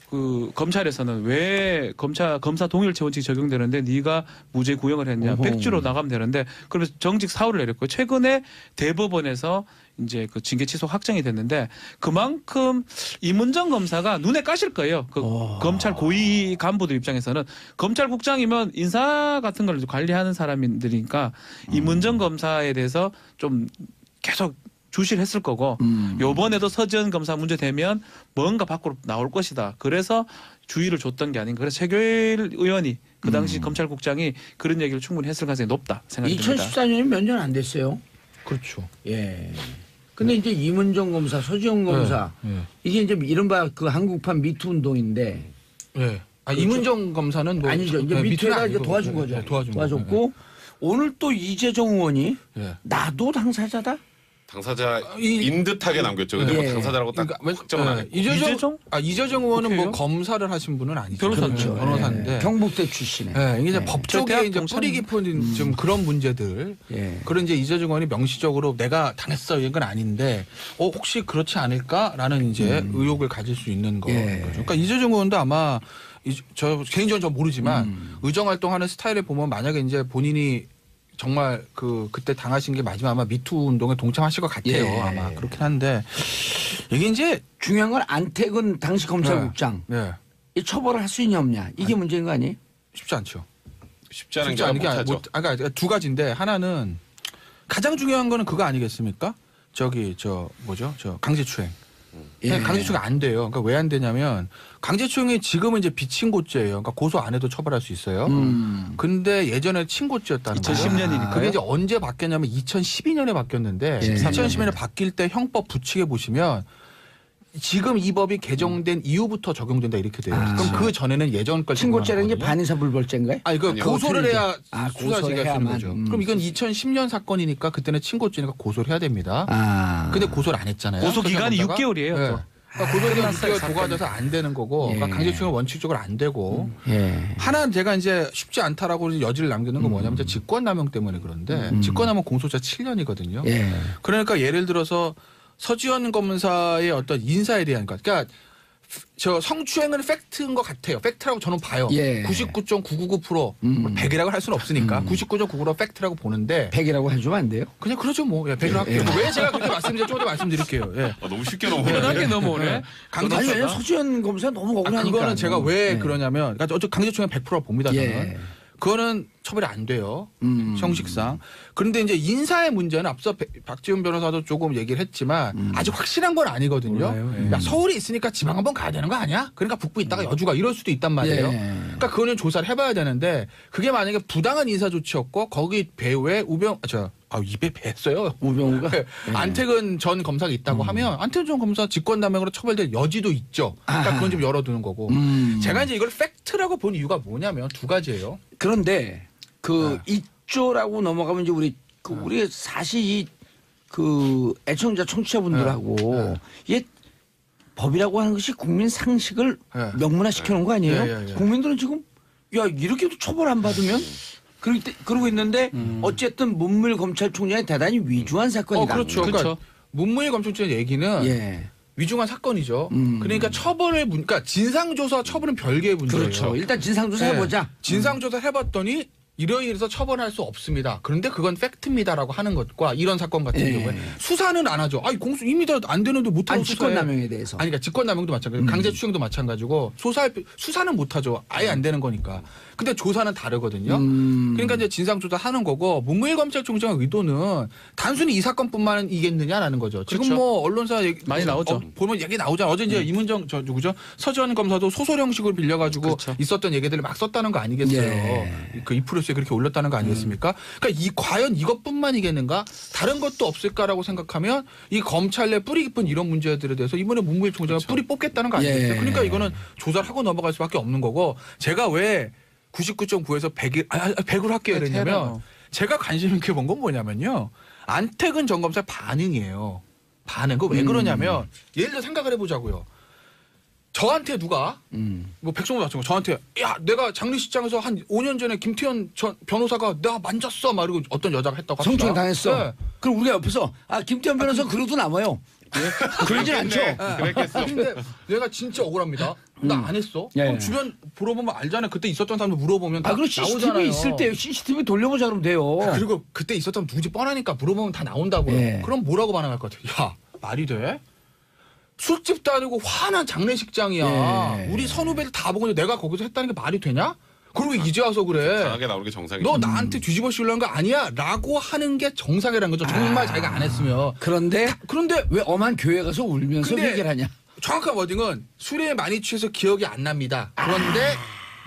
그 검찰에서는 왜 검사 동일체 원칙이 적용되는데 네가 무죄 구형을 했냐. 어허. 백지로 나가면 되는데 그러면서 정직 사유를 내렸고요. 최근에 대법원에서 이제 그 징계 취소 확정이 됐는데 그만큼 이문정 검사가 눈에 까실 거예요. 그 검찰 고위 간부들 입장에서는 검찰국장이면 인사 같은 걸 관리하는 사람들이니까 이문정 검사에 대해서 좀 계속 주시를 했을 거고 요번에도 서지현 검사 문제 되면 뭔가 밖으로 나올 것이다. 그래서 주의를 줬던 게 아닌가. 그래서 최교일 의원이 그 당시 검찰국장이 그런 얘기를 충분히 했을 가능성이 높다 생각이 듭니다. 2014년이 몇 년 안 됐어요. 그렇죠. 예. 근데 이제 이문정 검사, 서지현 검사 예. 이게 이제 이른바 그 한국판 미투 운동인데 예. 이문정 검사는 뭐 아니죠. 이제 예, 미투에다 이제 아니고, 도와준 예, 거죠. 예, 도와준 도와줬고 오늘 또 이재정 의원이 예. 나도 당사자다. 당사자인 듯하게 남겼죠. 근데 뭐 당사자라고 딱 확정은 안 했고. 이재정 의원은 뭐 검사를 하신 분은 아니죠. 변호사죠. 변호사인데. 경북대 출신에. 네, 이게 법 쪽에 이제 뿌리 깊은 좀 그런 문제들. 그런 이제 이재정 의원이 명시적으로 내가 당했어 이런 건 아닌데 혹시 그렇지 않을까라는 이제 의혹을 가질 수 있는 거죠. 그러니까 이재정 의원도 아마 저 개인적으로 저 모르지만 의정 활동하는 스타일을 보면 만약에 이제 본인이 정말 그때 당하신 게 마지막 아마 미투 운동에 동참하실 것 같아요. 아마 그렇긴 한데 이게 이제 중요한 건 안택은 당시 검찰국장 이 처벌을 할 수 있냐 없냐 이게 문제인 거 아니에요? 쉽지 않죠. 쉽지 않은 게 못하죠. 그러니까 두 가지인데 하나는 가장 중요한 거는 그거 아니겠습니까? 저 강제추행. 강제추행 안 돼요. 그러니까 왜 안 되냐면 강제추행이 지금은 이제 비친고죄예요. 그러니까 고소 안 해도 처벌할 수 있어요. 근데 예전에 친고죄였다는 거예요. 2010년이니까. 그게 이제 언제 바뀌었냐면 2012년에 바뀌었는데 2012년에 바뀔 때 형법 부칙에 보시면 지금 이 법이 개정된 이후부터 적용된다 이렇게 돼요. 그럼 그 전에는 예전 걸 친고죄라는 게 반의사 불벌죄인가요? 이거 고소를 해야 수사지가 되는 해야만. 거죠. 그럼 이건 2010년 사건이니까 그때는 친고죄니까 고소를 해야 됩니다. 근데 고소를 안 했잖아요. 고소 기간이 6개월이에요. 네. 그러니까 고소기간 6개월 도과돼서 안 되는 거고 그러니까 강제추행은 원칙적으로 안 되고 하나는 제가 이제 쉽지 않다라고 여지를 남기는 건 뭐냐면 직권남용 때문에 그런데 직권남용 공소자 7년이거든요. 그러니까 예를 들어서 서지현 검사의 어떤 인사에 대한 것. 그러니까 저 성추행은 팩트인 것 같아요. 팩트라고 저는 봐요. 99.999% 100이라고 할 수는 없으니까 99.9% 팩트라고 보는데 100이라고 해주면 안 돼요? 그냥 그러죠 뭐. 100으로 할게요. 왜 제가 그렇게 말씀드려 좀 더 말씀드릴게요. 너무 쉽게 넘어오네. 편하게 넘어오네. 아니 서지현 검사 너무 억울하니까. 그거는 제가 왜 그러냐면 그러니까 강제추행 100% 봅니다 저는. 그거는 처벌이 안 돼요. 형식상. 그런데 이제 인사의 문제는 앞서 박지훈 변호사도 조금 얘기를 했지만 아직 확실한 건 아니거든요. 야, 서울에 있으니까 지방 한번 가야 되는 거 아니야? 그러니까 북부 있다가 여주가 이럴 수도 있단 말이에요. 그러니까 그거는 조사를 해봐야 되는데 그게 만약에 부당한 인사 조치였고 거기 배우에 입에 뱄어요. 우병우가 안택은 전 검사가 있다고 하면 안택은 전 검사 직권남용으로 처벌될 여지도 있죠. 그러니까 그건 좀 열어두는 거고. 제가 이제 이걸 팩트라고 본 이유가 뭐냐면 두 가지예요. 그런데 이조라고 넘어가면 이제 우리 사실 애청자 청취자분들하고 이게 법이라고 하는 것이 국민 상식을 명문화시켜 놓은 거 아니에요? 국민들은 지금 야 이렇게도 처벌 안 받으면 그러고 있는데 어쨌든 문무일 검찰총장이 대단히 위중한 사건이다. 그렇죠. 그러니까 문무일 검찰총장 얘기는 위중한 사건이죠. 그러니까 그러니까 진상조사 처벌은 별개의 문제예요. 그렇죠. 일단 진상조사 해보자. 진상조사 해봤더니 이러이러해서 처벌할 수 없습니다. 그런데 그건 팩트입니다라고 하는 것과 이런 사건 같은 경우에 수사는 안 하죠. 공소 이미 다 안 되는데 못하고 직권남용에 대해서. 그러니까 직권남용도 마찬가지고 강제추행도 마찬가지고 수사는 못하죠. 아예 안 되는 거니까. 근데 조사는 다르거든요. 그러니까 이제 진상조사 하는 거고 문무일 검찰총장의 의도는 단순히 이 사건뿐만이겠느냐라는 거죠. 지금 그렇죠. 뭐 언론사 얘기 많이 나오죠. 보면 얘기 나오잖아요. 어제 이제 이문정 누구죠? 서지현 검사도 소설 형식을 빌려가지고 있었던 얘기들을 막 썼다는 거 아니겠어요. 그 이프레스에 그렇게 올렸다는 거 아니겠습니까? 그러니까 과연 이것뿐만이겠는가? 다른 것도 없을까라고 생각하면 이 검찰 내 뿌리 깊은 이런 문제들에 대해서 이번에 문무일 총장이 뿌리 뽑겠다는 거 아니겠어요? 그러니까 이거는 조사를 하고 넘어갈 수밖에 없는 거고 제가 왜 99.9에서 100으로 할게요 이랬냐면 제가 관심 있게 본 건 뭐냐면요. 안택은 전 검사의 반응이에요. 반응. 그거 왜 그러냐면 예를 들어 생각을 해보자고요. 저한테 누가 뭐 백성도 마찬가지고 저한테 야 내가 장례식장에서 한 5년 전에 김태현 전 변호사가 내가 만졌어 막 이러고 어떤 여자가 했다고 합시다. 성추행 당했어. 그럼 우리가 옆에서 김태현 변호사 그러도 남아요. 그러진 않죠. 그랬겠어. 근데 내가 진짜 억울합니다. 나 안 했어. 그럼 주변 물어보면 알잖아요. 그때 있었던 사람들 물어보면 다 그리고 CCTV 나오잖아요. 있을 때 CCTV 돌려보자 그러면 돼요. 그리고 그때 있었던 누군지 뻔하니까 물어보면 다 나온다고요. 그럼 뭐라고 반응할 것 같아요? 야 말이 돼? 술집도 아니고 화난 장례식장이야. 우리 선후배들 다 보고 내가 거기서 했다는 게 말이 되냐? 그리고 이제 와서 그래. 강하게 나오는 게 정상이죠. 너 나한테 뒤집어 씌우려는 거 아니야? 라고 하는 게 정상이라는 거죠. 정말 자기가 안 했으면. 그런데 왜 엄한 교회 가서 울면서 얘기를 하냐? 정확한 워딩은 술에 많이 취해서 기억이 안 납니다. 그런데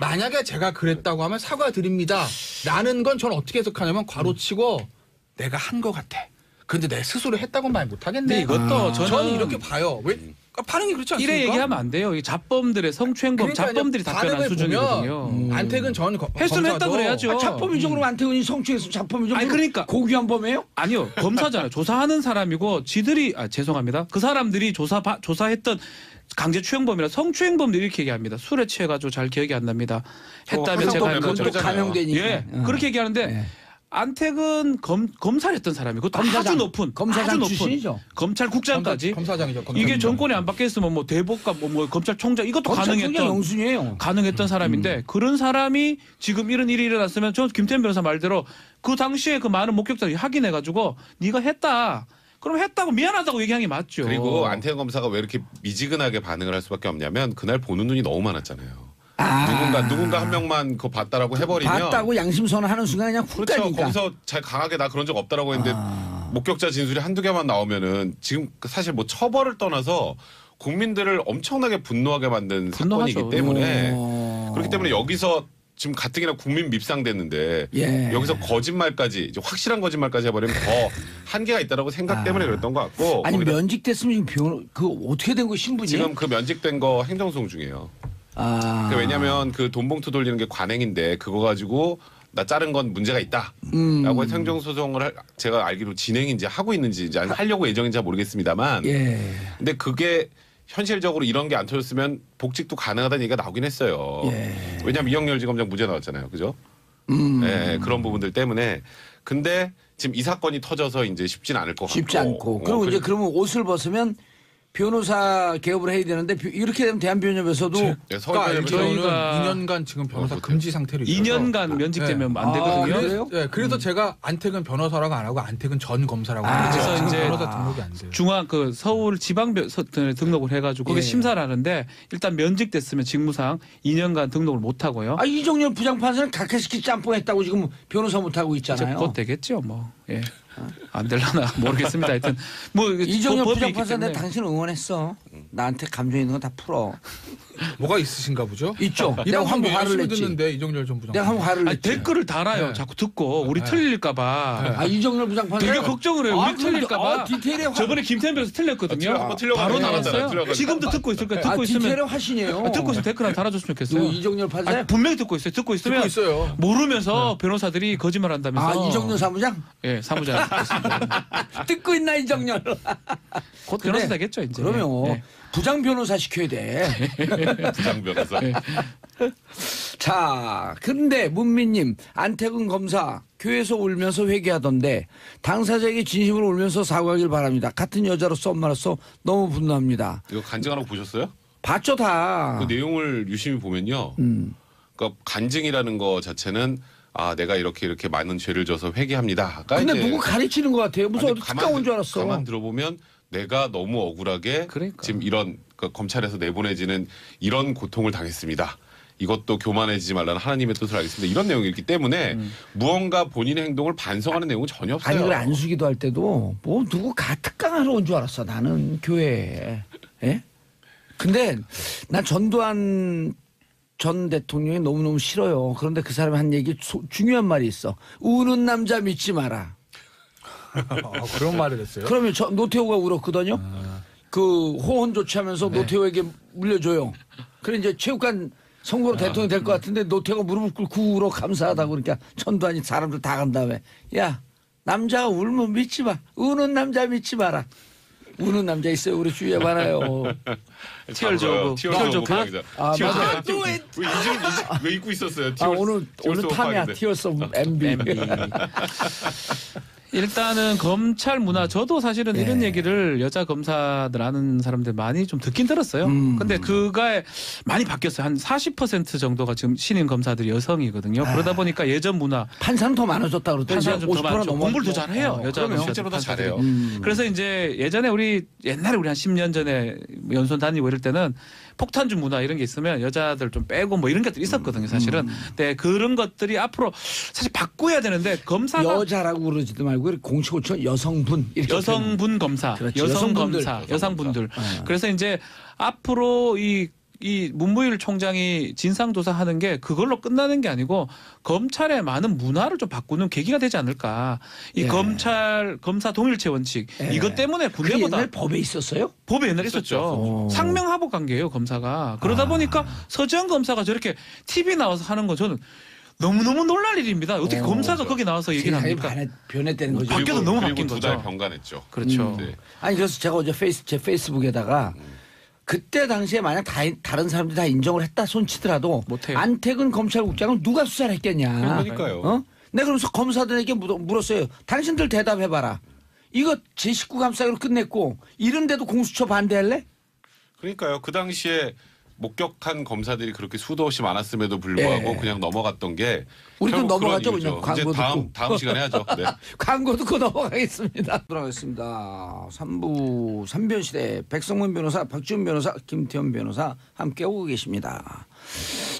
만약에 제가 그랬다고 하면 사과드립니다. 라는 건 저는 어떻게 해석하냐면 괄호치고 내가 한 거 같아. 근데 내 스스로 했다고는 말 못하겠네. 이것도 저는 이렇게 봐요. 왜? 반응이 그렇지 않습니까? 이래 얘기하면 안 돼요. 이 자범들의 성추행범 그러니까 자범들이 답변한 반응을 수준이거든요. 보면 안택은 전 했으면 했다 검사도 그래야죠. 아, 자범위적으로 안태근이 성추행해서 자범위적으로 아니, 그러니까. 고귀한 범이에요? 아니요. 검사잖아요. 조사하는 사람이고 지들이 죄송합니다. 그 사람들이 조사했던 강제추행범이라 성추행범도 이렇게 얘기합니다. 술에 취해가지고 잘 기억이 안 납니다. 했다면 제가 그건 그건 또 감형되니까. 예 그렇게 얘기하는데 예. 안택은 검사를 했던 사람이고 그것도 아주 높은 검사장 아주 높은 출신이죠. 검찰국장까지 검사장이죠. 이게 정권이 안 바뀌었으면 뭐 대법관 뭐 검찰총장 이것도 검찰총장 가능했던 영순이에요. 가능했던 사람인데 그런 사람이 지금 이런 일이 일어났으면 저 김태현 변호사 말대로 그 당시에 그 많은 목격자들이 확인해가지고 네가 했다. 그럼 했다고 미안하다고 얘기한 게 맞죠. 그리고 안태근 검사가 왜 이렇게 미지근하게 반응을 할 수밖에 없냐면 그날 보는 눈이 너무 많았잖아요. 아. 누군가 한 명만 그거 봤다라고 해버리면 봤다고 양심선언하는 순간 그냥 훅 그렇죠. 가니까. 거기서 잘 강하게 나 그런 적 없다라고 했는데 목격자 진술이 한두 개만 나오면은 지금 사실 뭐 처벌을 떠나서 국민들을 엄청나게 분노하게 만든 분노하죠. 사건이기 때문에 오. 그렇기 때문에 여기서 지금 가뜩이나 국민 밉상됐는데 예. 여기서 거짓말까지 이제 확실한 거짓말까지 해버리면 더 한계가 있다라고 생각 때문에 그랬던 것 같고 아니 거기다 면직됐으면 그 어떻게 된 거 신분이? 지금 그 면직된 거 행정소송 중이에요. 아. 왜냐하면 그 돈 봉투 돌리는 게 관행인데 그거 가지고 나 자른 건 문제가 있다라고 해서 행정소송을 제가 알기로 진행인지 하고 있는지 이제 하려고 예정인지 모르겠습니다만 예. 근데 그게 현실적으로 이런 게 안 터졌으면 복직도 가능하다는 얘기가 나오긴 했어요. 예. 왜냐하면 이영렬 지검장 무죄 나왔잖아요. 그죠? 예, 그런 부분들 때문에 근데 지금 이 사건이 터져서 이제 쉽진 않을 것 같고 쉽지 않고. 그리고 이제 그러면 옷을 벗으면 변호사 개업을 해야 되는데 이렇게 되면 대한변협에서도 네, 그러니까 서울변협에서 저희는 저희가 2년간 지금 변호사 그렇죠. 금지 상태로 있어서 2년간 면직되면 안 되거든요. 그래요? 네, 그래서 제가 안택은 변호사라고 안 하고 안택은 전 검사라고 아, 하는데 그래서 지금 이제 변호사 등록이 안 돼요. 중앙 그 서울 지방 등록을 해가지고 거기 예. 심사를 하는데 일단 면직됐으면 직무상 2년간 등록을 못 하고요. 아 이정열 부장판사는 각하시키 짬뽕했다고 지금 변호사 못 하고 이제 있잖아요. 곧 되겠죠, 뭐. 예. 안 될라나 모르겠습니다. 하여튼 뭐 이정열 법이 있기 부장판사 때문에. 내가 당신 응원했어. 나한테 감정 있는 거 다 풀어. 뭐가 있으신가 보죠? 있죠. 이 내가 방송 한번 화를 열심히 냈지. 듣는데 이정열 전 부장. 내가 한번 화를 아니, 냈지. 댓글을 달아요. 네. 자꾸 듣고 우리 네. 틀릴까봐. 아 이정열 부장판사 되게 걱정을 해요. 우리 틀릴까봐. 디테일에 저번에 김태현 변호사 틀렸거든요. 한번 틀려가지고 바로 달았잖아요. 나왔어요. 틀려가지고. 지금도 듣고 있을 거예요. 듣고 있으면 디테일에 화신이에요. 듣고 있으면 댓글 하나 달아줬으면 좋겠어요. 누구 이정열 판사야? 아니, 분명히 듣고 있어요. 듣고 있으면 듣고 있어요. 모르면서 변호사들이 거짓말한다면서. 아 이정열 사무장? 예, 사무장 듣고 있습니다. 듣고 있나 이정열? 곧 그래. 변호사 되겠죠 이제. 그러면 예. 부장 변호사 시켜야 돼. 부장 변호사. 자, 근데 문민님 안태근 검사 교회에서 울면서 회개하던데 당사자에게 진심으로 울면서 사과하길 바랍니다. 같은 여자로서 엄마로서 너무 분노합니다. 이거 간증하라고 보셨어요? 봤죠 다. 그 내용을 유심히 보면요. 그러니까 간증이라는 거 자체는 아 내가 이렇게 많은 죄를 져서 회개합니다. 근데 누구 가르치는 것 같아요. 무슨 아니, 어디 특강 온 줄 알았어. 가만 들어보면 내가 너무 억울하게 그러니까. 지금 이런 그 검찰에서 내보내지는 이런 고통을 당했습니다. 이것도 교만해지지 말라는 하나님의 뜻을 알겠습니다. 이런 내용이 기 때문에 무언가 본인의 행동을 반성하는 내용은 전혀 없어요. 아니 그래 안수기도 할 때도 뭐 누구 특강하러 온 줄 알았어. 나는 교회에. 예? 근데 난 전두환 전 대통령이 너무너무 싫어요. 그런데 그 사람이 한 얘기 중요한 말이 있어. 우는 남자 믿지 마라. 그런 말을 했어요. 그러면 노태우가 울었거든요. 그 호언 조치하면서 노태우에게 물려줘요. 그래 이제 체육관 선거로 대통령이 될 것 같은데 노태우가 무릎을 꿇고 울어 감사하다고 그러니까 전두환이 사람들 다 간 다음에 야 남자가 울면 믿지 마. 우는 남자 믿지 마라. 우는 남자 있어요. 우리 주위에 많아요. 티얼즈 티얼즈 오브 아, 맞아. 왜 입고 있었어요? 아, 오늘 탐이야. 티어스 오브 MB. 일단은 검찰 문화 저도 사실은 이런 얘기를 여자 검사들 아는 사람들 많이 좀 듣긴 들었어요. 근데 그가 많이 바뀌었어요. 한 40% 정도가 지금 신임 검사들이 여성이거든요. 그러다 보니까 예전 문화 판사는 더 많아졌다 그러더니 판사는 좀 더 많죠. 넘어. 공부를 더 잘해요. 여자 그러면 검사들, 실제로 더 판사들이. 잘해요. 그래서 이제 예전에 옛날에 우리 한 10년 전에 연수원 다니고 이럴 때는 폭탄주 문화 이런 게 있으면 여자들 좀 빼고 뭐 이런 것들이 있었거든요. 사실은. 근데 그런 것들이 앞으로 사실 바꿔야 되는데 검사가 여자라고 그러지도 말고 공식호칭 여성분 이렇게 여성분 검사, 그렇지. 여성 여성분들. 검사, 여성분들. 그래서 이제 앞으로 이 이 문무일 총장이 진상조사하는 게 그걸로 끝나는 게 아니고 검찰의 많은 문화를 좀 바꾸는 계기가 되지 않을까. 이 예. 검사 동일체 원칙 예. 이것 때문에 그 군대보다 옛날 법에 있었어요? 법에 옛날에 있었죠. 오. 상명하복 관계예요 검사가. 그러다 보니까 서지현 검사가 저렇게 TV 나와서 하는 건 저는 너무너무 놀랄 일입니다. 어떻게 검사가 거기 나와서 얘기를 세상이 합니까? 변했다는 거죠. 바뀌어서 너무 그리고 바뀐 2달 거죠. 병간했죠. 그렇죠. 네. 아니 그래서 제가 어제 제 페이스북에다가 그때 당시에 만약 다른 사람들이 다 인정을 했다 손치더라도 못해요. 안태근 검찰국장은 누가 수사를 했겠냐. 그러니까요. 어? 내가 그러면서 검사들에게 물었어요. 당신들 대답해봐라. 이거 제19 감싸기로 끝냈고 이런데도 공수처 반대할래? 그러니까요. 그 당시에 목격한 검사들이 그렇게 수도 없이 많았음에도 불구하고 예. 그냥 넘어갔던 게 우리도 결국 넘어가죠, 그런 이유죠. 그냥. 이제 광고 다음 시간에 하죠. 네. 광고 듣고 넘어가겠습니다. 돌아가겠습니다. 3부 3변시대 백성문 변호사, 박지훈 변호사, 김태현 변호사 함께 오고 계십니다.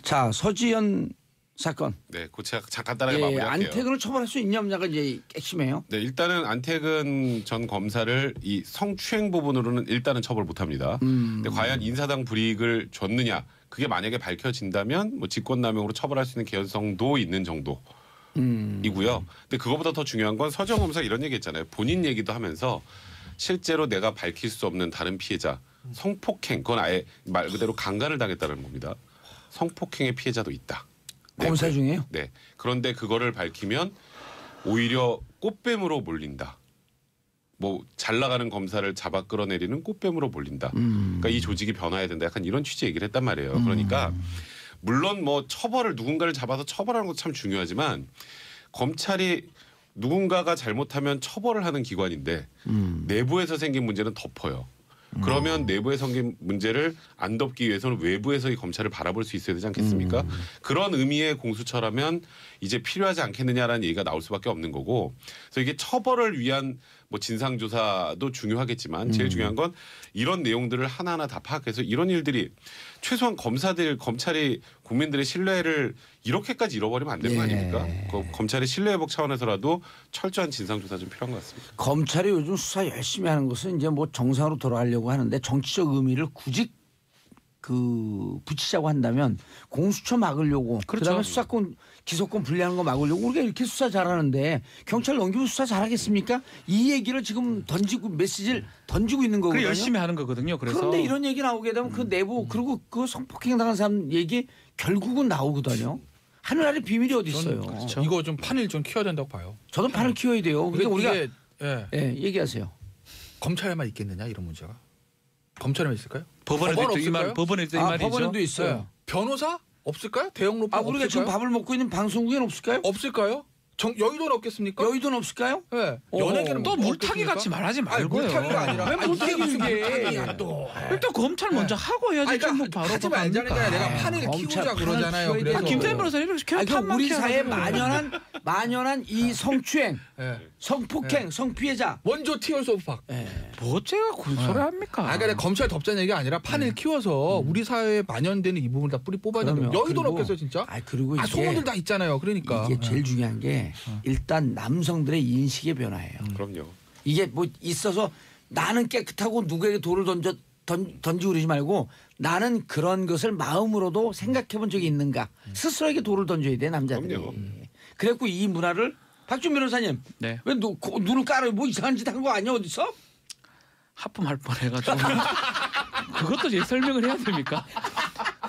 자, 서지현 사건. 네, 그 제가 간단하게 예, 마무리할게요. 안태근을 처벌할 수 있냐 없냐가 이제 핵심이에요. 네, 일단은 안태근 전 검사를 이 성추행 부분으로는 일단은 처벌 못합니다. 근데 과연 인사당 불이익을 줬느냐, 그게 만약에 밝혀진다면 뭐 직권남용으로 처벌할 수 있는 개연성도 있는 정도. 이고요. 근데 그거보다 더 중요한 건 서지현 검사 이런 얘기했잖아요. 본인 얘기도 하면서 실제로 내가 밝힐 수 없는 다른 피해자, 성폭행, 그건 아예 말 그대로 강간을 당했다는 겁니다. 성폭행의 피해자도 있다. 네, 검사 중에요? 네. 그런데 그거를 밝히면 오히려 꽃뱀으로 몰린다. 뭐 잘 나가는 검사를 잡아 끌어내리는 꽃뱀으로 몰린다. 그러니까 이 조직이 변화해야 된다. 약간 이런 취지 얘기를 했단 말이에요. 그러니까 물론 뭐 처벌을 누군가를 잡아서 처벌하는 것도 참 중요하지만 검찰이 누군가가 잘못하면 처벌을 하는 기관인데 내부에서 생긴 문제는 덮어요. 그러면 내부에 생긴 문제를 안 덮기 위해서는 외부에서 이 검찰을 바라볼 수 있어야 되지 않겠습니까? 그런 의미의 공수처라면 이제 필요하지 않겠느냐라는 얘기가 나올 수밖에 없는 거고, 그래서 이게 처벌을 위한 뭐 진상조사도 중요하겠지만 제일 중요한 건 이런 내용들을 하나하나 다 파악해서 이런 일들이 최소한 검찰이 국민들의 신뢰를 이렇게까지 잃어버리면 안 되는 거 아닙니까? 그 검찰의 신뢰회복 차원에서라도 철저한 진상조사 좀 필요한 것 같습니다. 검찰이 요즘 수사 열심히 하는 것은 이제 뭐 정상으로 돌아가려고 하는데 정치적 의미를 굳이 붙이자고 한다면 공수처 막으려고 그다음에 수사권 기소권 분리하는 거 막으려고 우리가 이렇게 수사 잘하는데 경찰 넘기면 수사 잘하겠습니까? 이 얘기를 지금 던지고 메시지를 던지고 있는 거거든요. 그래 열심히 하는 거거든요. 그래서 그런데 이런 얘기 나오게 되면 그 내부 그리고 그 성폭행 당한 사람 얘기 결국은 나오거든요. 하늘 아래 비밀이 어디 있어요. 그렇죠. 이거 좀 판을 좀 키워야 된다고 봐요. 저도 판을 키워야 돼요. 그러니까 우리가 이게, 예. 예, 얘기하세요. 검찰에만 있겠느냐 이런 문제가. 검찰에만 있을까요? 법원에도 법원 이 말, 없을까요? 법원에도 이 말이죠. 법원에도 있어요. 예. 변호사 없을까요? 대형 로펌 우리가 지금 없을까요? 밥을 먹고 있는 방송국엔 없을까요? 없을까요? 여의도는 없겠습니까? 여의도는 없을까요? 예. 어. 연예계는 또 뭐 물타기 없겠습니까? 같이 말하지 아니, 말고요. 물타기가 아니라 왜 물타기 무슨 이게. 물타기야 또. 일단 검찰 먼저 하고 해야지. 아니, 뭐 그러니까 바로 하지 말자는 게 아니라 내가 판을 검찰 키우자 판을 그러잖아요. 키워야 그래서 돼요. 김태현 변호사님 이렇게 아니, 판만 우리 사회에 키워가지고. 만연한 이 성추행, 예. 성폭행, 성피해자. 먼저 티얼스 오브 박. 뭐 어째가 그 소리 합니까? 아, 그러니까 검찰 덮자는 얘기가 아니라 판을 키워서 우리 사회에 만연되는 이 부분을 다 뿌리 뽑아야 된다. 그럼요. 여의도는 그리고- 없겠어요, 진짜? 그리고 이게 소문들 다 있잖아요. 그러니까. 이게 제일 중요한 게 일단 남성들의 인식의 변화예요. 그럼요. 이게 뭐 있어서 나는 깨끗하고 누구에게 돌을 던지고 그러지 말고 나는 그런 것을 마음으로도 생각해 본 적이 있는가. 스스로에게 돌을 던져야 돼 남자들이. 그럼요. 그래갖고 이 문화를 박준 변호사님 네. 왜 눈을 깔아요? 뭐 이상한 짓 한 거 아니야 어디서? 하품할 뻔해가지고 그것도 이제 설명을 해야 됩니까?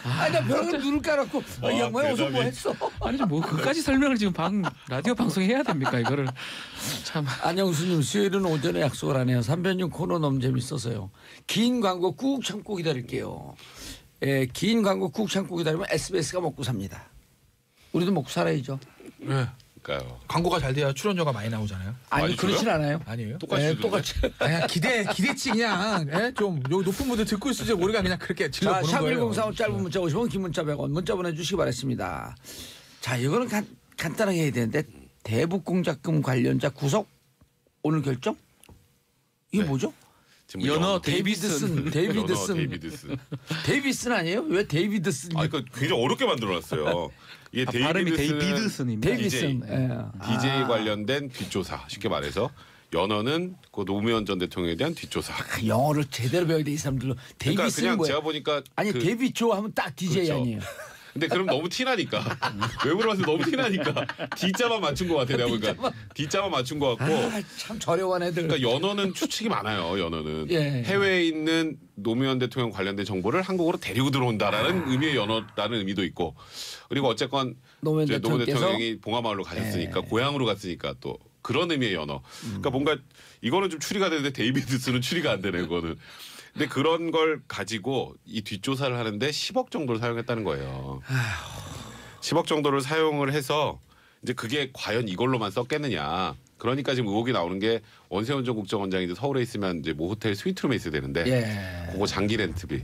아니 나 병원 눈을 깔았고 이 양반이 어디서 뭐 했어? 아니 뭐 그까지 설명을 지금 라디오 방송에 해야 됩니까 이거를 참. 안영수님 수요일은 오전에 약속을 하네요. 3변중 코너 너무 재밌어서요. 긴 광고 꾹 참고 기다릴게요. 예, 긴 광고 꾹 참고 기다리면 SBS가 먹고 삽니다. 우리도 먹고 살아야죠. 네. 그러니까요. 광고가 잘 돼야 출연료가 많이 나오잖아요. 아니 많이 그렇진 줘요? 않아요. 아니에요? 똑같이 예, 주던데. 똑같이. 그냥 기대치 그냥 좀 여기 높은 분들 듣고 있을지 모르가 그냥 그렇게 자, 질러보는 거예요. 샵1035 짧은 문자 50원 긴 문자 100원 문자 보내주시기 바랍니다. 자 이거는 간단하게 해야 되는데 대북공작금 관련자 구속 오늘 결정? 이게 네. 뭐죠? 지금 연어 데이비드슨. 데이비슨 아니에요? 왜 데이비드슨? 아, 그러니까 굉장히 어렵게 만들어놨어요. 이게 발음이 데이비드슨입니다. 데이비슨. DJ, 예. DJ 관련된 뒷조사 쉽게 말해서 연어는 그 노무현 전 대통령에 대한 뒷조사. 영어를 제대로 배워야 돼 이 사람들로. 데뷔 그러니까 쓰는 그냥 거야. 제가 보니까 아니 그- 데뷔 조 하면 딱 DJ 그렇죠. 아니에요. 근데 그럼 너무 티나니까 왜 물어봐서 너무 티나니까 D자만 맞춘 것 같아 내가 보니까 D자만 맞춘 것 같고 참 저렴한 애들. 그러니까 연어는 추측이 많아요. 연어는 예. 해외에 있는 노무현 대통령 관련된 정보를 한국으로 데리고 들어온다라는 의미의 연어라는 의미도 있고 그리고 어쨌건 노무현 이제 노무현 대통령께서 대통령이 봉화마을로 가셨으니까 예. 고향으로 갔으니까 또 그런 의미의 연어. 그러니까 뭔가 이거는 좀 추리가 되는데 데이비드스는 추리가 안 되네 그거는. 근데 그런 걸 가지고 이 뒷조사를 하는데 10억 정도를 사용했다는 거예요. 10억 정도를 사용을 해서 이제 그게 과연 이걸로만 썼겠느냐. 그러니까 지금 의혹이 나오는 게 원세훈 전 국정원장이 이제 서울에 있으면 이제 모 호텔 스위트룸에 있어야 되는데 예. 그거 장기 렌트비.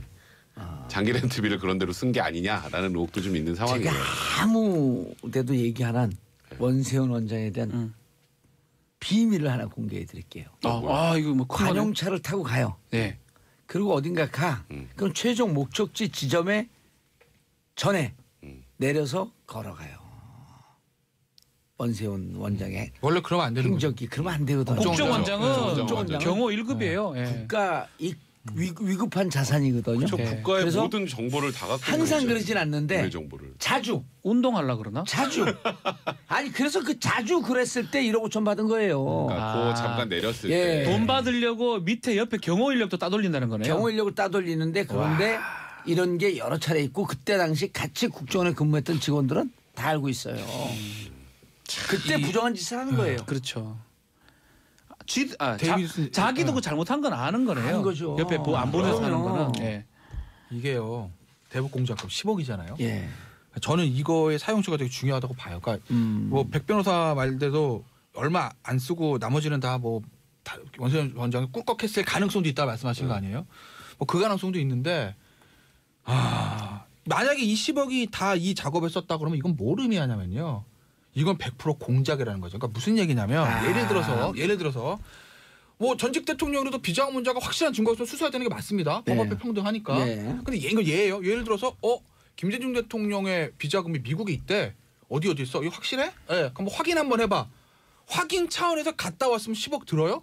장기 렌트비를 그런 데로 쓴 게 아니냐라는 의혹도 좀 있는 상황이에요. 제가 아무 데도 얘기 안 한 원세훈 원장에 대한 비밀을 하나 공개해 드릴게요. 이거 뭐 큰 거네. 관용차를 타고 가요. 네. 그리고 어딘가 가. 그럼 최종 목적지 지점에 전에 내려서 걸어가요. 원세훈 원장의 원래 그러면 안 되는 거죠. 행적이 그러면 안 되거든요. 국정원장은 국정원장은 경호 1급이에요. 예. 국가 위급한 자산이거든요. 저 네. 국가의 그래서 모든 정보를 다 갖고 항상 있는 그러진 않는데 국내 정보를. 자주 운동하려 그러나? 아니 그래서 그 자주 그랬을 때 1억 5천 받은 거예요. 그러니까 그 잠깐 내렸을 예. 때 돈 받으려고 밑에 옆에 경호 인력도 따돌린다는 거네요. 경호 인력을 따돌리는데 그런데 이런 게 여러 차례 있고 그때 당시 같이 국정원에 근무했던 직원들은 다 알고 있어요. 그때 부정한 짓을 하는 거예요. 그렇죠. 데이비스- 자기도 그 잘못한 건 아는 거네요. 아는 거죠. 옆에 안 보내서 하는 그럼요. 거는. 예. 이게요. 대북 공작금 10억이잖아요. 예. 저는 이거의 사용처가 되게 중요하다고 봐요. 그러니까 뭐 백 변호사 말대로 얼마 안 쓰고 나머지는 다 뭐 원세훈 원장이 꿀꺽했을 가능성도 있다 말씀하신 거 아니에요? 뭐 그 가능성도 있는데 만약에 이 10억이 다 이 작업에 썼다 그러면 이건 뭘 의미하냐면요. 이건 100% 공작이라는 거죠. 그러니까 무슨 얘기냐면 예를 들어서 뭐 전직 대통령으로도 비자문자가 확실한 증거가 있으면 수사해야 되는 게 맞습니다. 네. 법 앞에 평등하니까. 네. 근데 이거 예예요. 예를 들어서 김대중 대통령의 비자금이 미국에 있대. 어디 있어? 이거 확실해? 예. 그럼 확인 한번 해봐. 확인 차원에서 갔다 왔으면 10억 들어요?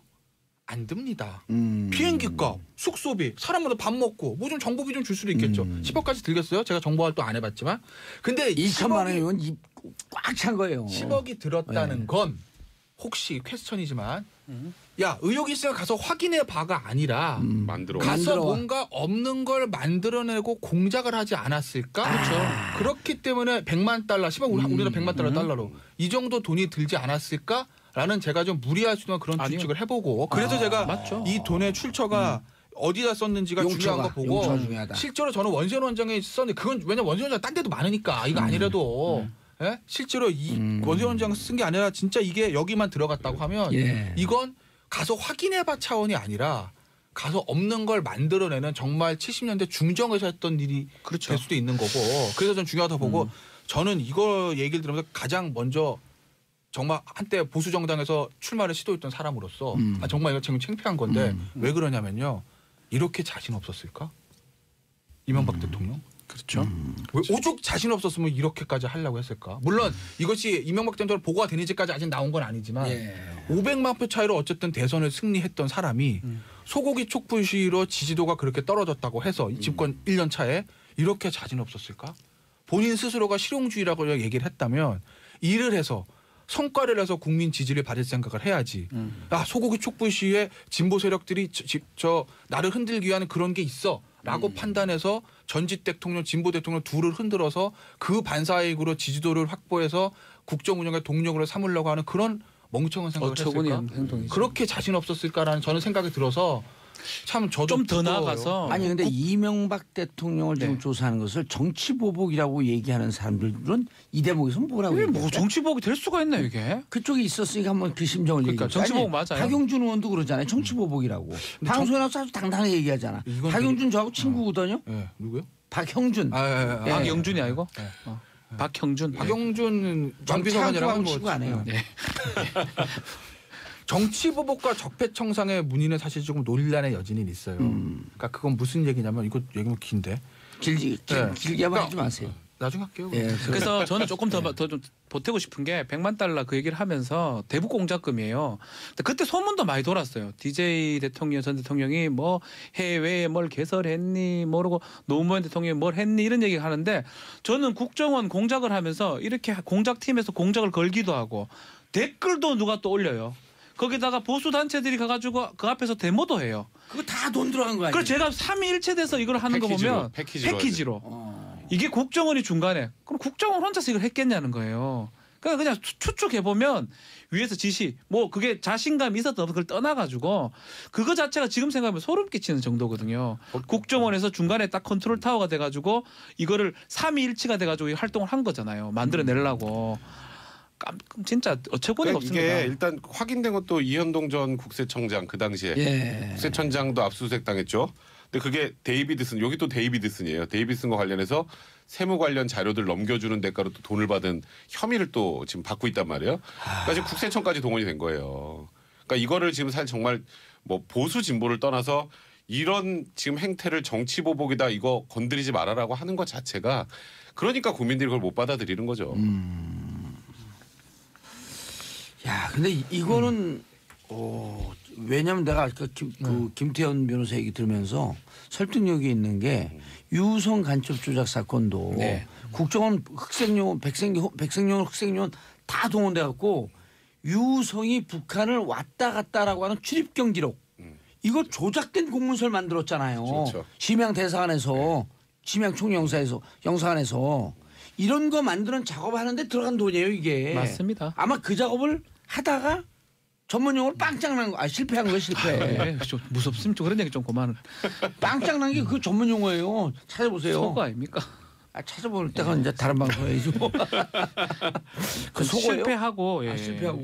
안 듭니다. 비행기값, 숙소비, 사람마다 밥 먹고 뭐 좀 정보비 좀 줄 수도 있겠죠. 10억까지 들겠어요? 제가 정보 활동 안 해봤지만. 근데 2천만 원이면 꽉 찬 거예요. 10억이 들었다는 건 혹시 퀘스천이지만 야 의혹이 있으면 가서 확인해 봐가 아니라 만들어. 가서 만들어와. 뭔가 없는 걸 만들어내고 공작을 하지 않았을까? 그렇죠. 그렇기 때문에 100만 달러, 10억 우리나라 100만 달러로 이 정도 돈이 들지 않았을까라는 제가 좀 무리할 수 있는 그런 아니요. 추측을 해보고 그래서 제가 맞죠. 이 돈의 출처가 어디다 썼는지가 용처가, 중요한 거 보고 용처가 중요하다. 실제로 저는 원세훈 원장이 썼는데 그건 왜냐면 원세훈 원장 딴 데도 많으니까 이거 아니라도 예? 실제로 이 원세훈 원장 쓴 게 아니라 진짜 이게 여기만 들어갔다고 하면 예. 이건 가서 확인해봐 차원이 아니라 가서 없는 걸 만들어내는 정말 70년대 중정에서 했던 일이 될 수도 있는 거고 그래서 전 중요하다고 보고 저는 이거 얘기를 들으면서 가장 먼저 정말 한때 보수 정당에서 출마를 시도했던 사람으로서 정말 이거 지금 창피한 건데 왜 그러냐면요 이렇게 자신 없었을까 이명박 대통령 그렇죠. 왜 오죽 자신 없었으면 이렇게까지 하려고 했을까? 물론 이것이 이명박 대통령 보고가 되는지까지 아직 나온 건 아니지만 예. 500만 표 차이로 어쨌든 대선을 승리했던 사람이 소고기 촉불 시위로 지지도가 그렇게 떨어졌다고 해서 이 집권 1년 차에 이렇게 자신 없었을까? 본인 스스로가 실용주의라고 얘기를 했다면 일을 해서 성과를 내서 국민 지지를 받을 생각을 해야지. 소고기 촉불 시위에 진보 세력들이 나를 흔들기 위한 그런 게 있어. 라고 판단해서 전직 대통령, 진보 대통령 둘을 흔들어서 그 반사이익으로 지지도를 확보해서 국정 운영의 동력으로 삼으려고 하는 그런 멍청한 생각을 어처구니 했을까? 없는 행동이죠. 그렇게 자신 없었을까라는 저는 생각이 들어서 참 저도 좀 더 부끄러워요. 나아가서 아니 근데 이명박 대통령을 지금 네. 조사하는 것을 정치 보복이라고 얘기하는 사람들은 이 대목에서 뭐라고 이게 얘기해요? 뭐 정치복이 될 수가 있나 이게? 그쪽에 있었으니까 한번 그 심정을 그러니까 얘기해. 정치 보복 아니, 맞아요. 박용준 의원도 그러잖아요. 정치 보복이라고. 방송에 나와서 아주 당당하게 얘기하잖아. 이건 박용준 저하고 친구거든요. 예, 누구요? 박형준. 예. 박영준이 아니고 박형준. 박영준 정비서관이라고 하고 뭐 친구 안 해요. 정치 보복과 적폐청산의 문의는 사실 조금 논란의 여지는 있어요. 그러니까 그건 무슨 얘기냐면 이거 얘기면 긴데 길게 한번 하지 마세요. 나중에 할게요. 예, 그래서 저는 조금 더 좀 보태고 싶은 게 100만 달러 그 얘기를 하면서 대북 공작금이에요. 근데 그때 소문도 많이 돌았어요. DJ 대통령 전 대통령이 뭐 해외에 뭘 개설했니 모르고 노무현 대통령이 뭘 했니 이런 얘기 하는데 저는 국정원 공작을 하면서 이렇게 공작팀에서 공작을 걸기도 하고 댓글도 누가 또 올려요. 거기다가 보수 단체들이 가가지고 그 앞에서 데모도 해요. 그거 다 돈 들어간 거 아니에요? 그래서 제가 삼위일체돼서 이걸 하는 패키지로, 거 보면 패키지로. 이게 국정원이 중간에 그럼 국정원 혼자서 이걸 했겠냐는 거예요. 그러니까 그냥 추측해 보면 위에서 지시 뭐 그게 자신감이 있었던 그걸 떠나가지고 그거 자체가 지금 생각하면 소름 끼치는 정도거든요. 국정원에서 중간에 딱 컨트롤 타워가 돼가지고 이거를 삼위일체가 돼가지고 활동을 한 거잖아요. 만들어내려고. 진짜 어처구니가 없습니다. 이게 일단 확인된 것도 이현동 전 국세청장 그 당시에 국세청장도 압수수색 당했죠. 근데 그게 데이비드슨 여기 또 데이비드슨이에요. 데이비드슨과 관련해서 세무 관련 자료들 넘겨주는 대가로 또 돈을 받은 혐의를 또 지금 받고 있단 말이에요. 그러니까 지금 국세청까지 동원이 된 거예요. 그러니까 이거를 지금 사실 정말 뭐 보수 진보를 떠나서 이런 지금 행태를 정치 보복이다 이거 건드리지 말아라고 하는 것 자체가 그러니까 국민들이 그걸 못 받아들이는 거죠. 야, 근데 이거는 왜냐면 내가 그 김태현 변호사 얘기 들으면서 설득력이 있는 게 유성 간첩 조작 사건도 국정원 흑색요원, 백색요원, 흑색요원 다 동원돼 갖고 유성이 북한을 왔다 갔다라고 하는 출입경 기록 이거 조작된 공문서를 만들었잖아요. 그렇죠. 심양 대사관에서 심양 총영사에서 영사관에서 이런 거 만드는 작업하는데 들어간 돈이에요 이게. 맞습니다. 아마 그 작업을 하다가 전문용어로 빵짝 난 거, 실패한 거예요 실패. 좀 무섭습니다. 좀 그런 얘기 좀 그만. 빵짝 난 게 그 전문용어예요. 찾아보세요. 속어 아닙니까? 찾아볼 때가 이제 다른 방송이죠. 그 속어예요? 실패하고. 실패하고.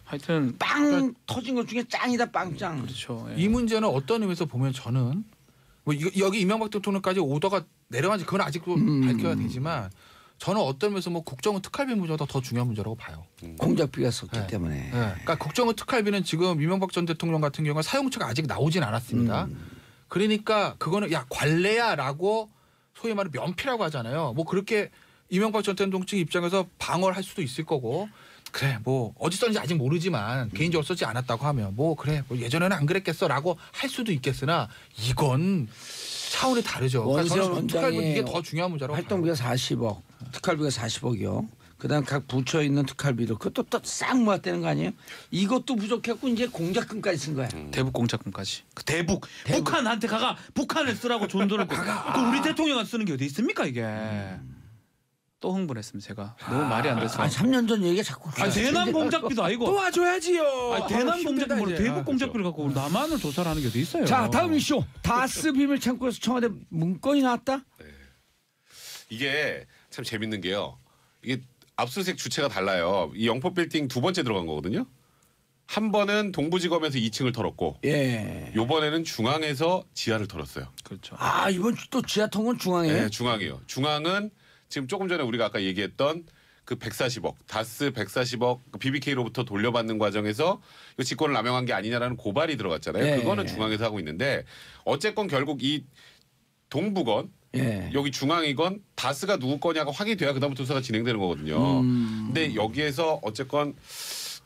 하여튼 빵 터진 것 중에 짱이다 빵짱. 그렇죠. 이 문제는 어떤 의미에서 보면 저는 뭐 여기 이명박 대통령까지 오더가 내려간지 그건 아직도 밝혀야 되지만 저는 어떤 의미에서 뭐 국정원 특활비 문제보다 더 중요한 문제라고 봐요. 공작비가 썼기 때문에. 그러니까 국정원 특활비는 지금 이명박 전 대통령 같은 경우는 사용처가 아직 나오진 않았습니다. 그러니까 그거는 야 관례야라고 소위 말하는 면피라고 하잖아요. 뭐 그렇게 이명박 전 대통령 측 입장에서 방어를 할 수도 있을 거고 그래 뭐 어디 썼는지 아직 모르지만 개인적으로 쓰지 않았다고 하면 뭐 그래 뭐 예전에는 안 그랬겠어라고 할 수도 있겠으나 이건 차원이 다르죠. 그러니까 저는 특활비 이게 더 중요한 문제라고 활동비가 40억, 특활비가 40억이요. 그다음 각 부처에 있는 특활비도 그것도 또 싹 모았다는 거 아니에요? 이것도 부족했고 이제 공작금까지 쓴 거야. 대북 공작금까지. 그 대북. 북한한테 가가 북한을 쓰라고 존돈을 그 우리 대통령한테 쓰는 게 어디 있습니까 이게. 또 흥분했습니다 제가. 너무 말이 안 돼서. 3년 전 얘기가 자꾸. 대남 공작비도 아니고. 도와줘야지요. 대남 공작비 모르고 대북 공작비를 갖고 남한을 조사를 하는 게 어디 있어요. 자 다음 이슈. 다스 비밀 창고에서 청와대 문건이 나왔다. 네. 이게 참 재밌는 게요. 이게 압수수색 주체가 달라요. 이 영포 빌딩 두 번째 들어간 거거든요. 한 번은 동부지검에서 2층을 털었고, 요번에는 중앙에서 지하를 털었어요. 그렇죠. 아 이번 또 지하 통은 중앙이에요? 네, 중앙이요. 중앙은 지금 조금 전에 우리가 아까 얘기했던 그 140억, 다스 140억 BBK로부터 돌려받는 과정에서 이거 직권을 남용한 게 아니냐라는 고발이 들어갔잖아요. 그거는 중앙에서 하고 있는데 어쨌건 결국 이 동부건 여기 중앙이건 다스가 누구 거냐가 확인이 돼야 그다음부터 수사가 진행되는 거거든요. 근데 여기에서 어쨌건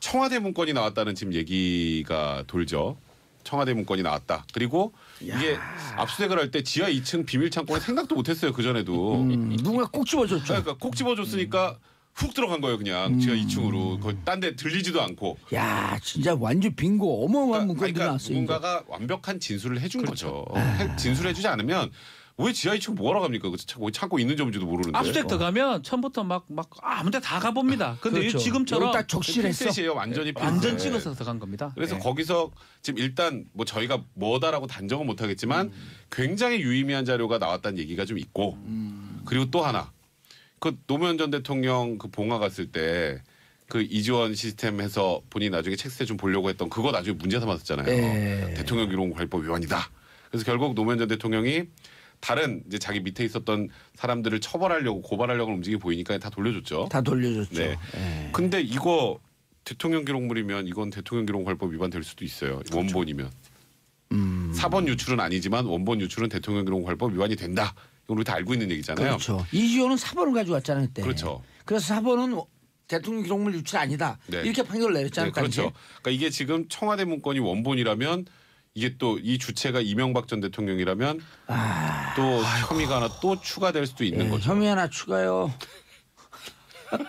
청와대 문건이 나왔다는 지금 얘기가 돌죠. 청와대 문건이 나왔다. 그리고 이게 압수수색을 할 때 지하 2층 비밀 창고는 생각도 못했어요. 그 전에도 누군가 꼭 집어줬죠. 그러니까 꼭 집어줬으니까 훅 들어간 거예요. 그냥 지하 2층으로 딴 데 들리지도 않고. 야 진짜 완전 빙고 어마어마한 문건이 나왔어요. 누군가가 완벽한 진술을 해준 거죠. 진술해주지 않으면 왜 지하 2층 뭐하러 갑니까? 찾고 있는 점인지도 모르는데. 압수수색 들어가면 처음부터 막 아무데 다 가봅니다. 근데 그렇죠. 지금처럼 딱 적실했어. 핀셋이에요. 완전히 완전 찍어서 들어간 겁니다. 그래서 거기서 지금 일단 뭐 저희가 뭐다라고 단정은 못하겠지만 굉장히 유의미한 자료가 나왔다는 얘기가 좀 있고 그리고 또 하나 그 노무현 전 대통령 그 봉화 갔을 때 그 이지원 시스템 해서 본인이 나중에 책세 좀 보려고 했던 그거 나중에 문제 삼았었잖아요. 대통령 기록관리법 위반이다. 그래서 결국 노무현 전 대통령이 다른 이제 자기 밑에 있었던 사람들을 처벌하려고 고발하려고 움직이 보이니까 다 돌려줬죠. 다 돌려줬죠. 네. 근데 이거 대통령 기록물이면 이건 대통령 기록관리법 위반 될 수도 있어요. 그렇죠. 원본이면. 사본 유출은 아니지만 원본 유출은 대통령 기록관리법 위반이 된다. 우리 다 알고 있는 얘기잖아요. 그렇죠. 이주호는 사본을 가져왔잖아요 그때. 그렇죠. 그래서 사본은 대통령 기록물 유출 아니다. 네. 이렇게 판결을 내렸잖아요. 네, 그렇죠. 그러니까 이게 지금 청와대 문건이 원본이라면 이게 또 이 주체가 이명박 전 대통령이라면 또 혐의가 하나 또 추가될 수도 있는 거죠. 혐의 하나 추가요.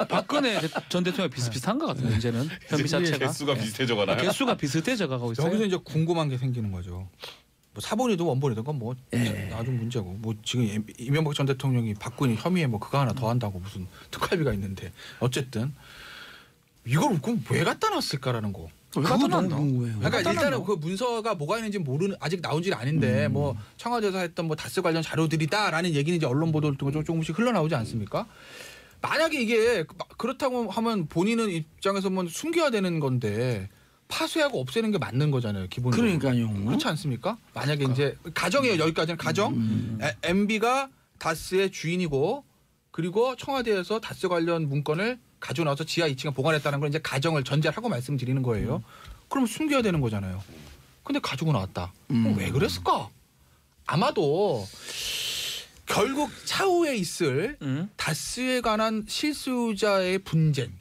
박근혜 전 대통령 비슷비슷한 것 같아요. 이제는 혐의 자체가 개수가 비슷해져 가나요? 개수가 비슷해져 가고 있어요. 여기서 이제 궁금한 게 생기는 거죠. 뭐 사본이든 원본이든 건 뭐 나중 문제고 뭐 지금 이명박 전 대통령이 박근혜 혐의에 뭐 그거 하나 더 한다고 무슨 특활비가 있는데 어쨌든 이걸 그럼 왜 갖다 놨을까라는 거. 그거 너무 궁금해요. 그러니까 일단은 그 문서가 뭐가 있는지 모르는 아직 나온지는 아닌데 뭐 청와대에서 했던 뭐 다스 관련 자료들이다라는 얘기는 이제 언론 보도를 통해 조금씩 흘러나오지 않습니까? 만약에 이게 그렇다고 하면 본인은 입장에서 뭐 숨겨야 되는 건데 파쇄하고 없애는 게 맞는 거잖아요, 기본적으로. 그러니까요. 그렇지 않습니까? 만약에 이제 가정이에요. 여기까지는 가정. MB가 다스의 주인이고 그리고 청와대에서 다스 관련 문건을 가지고 나와서 지하 2층에 보관했다는 걸 이제 가정을 전제를 하고 말씀드리는 거예요. 그럼 숨겨야 되는 거잖아요. 근데 가지고 나왔다. 그럼 왜 그랬을까? 아마도 결국 차후에 있을 다스에 관한 실수자의 분쟁,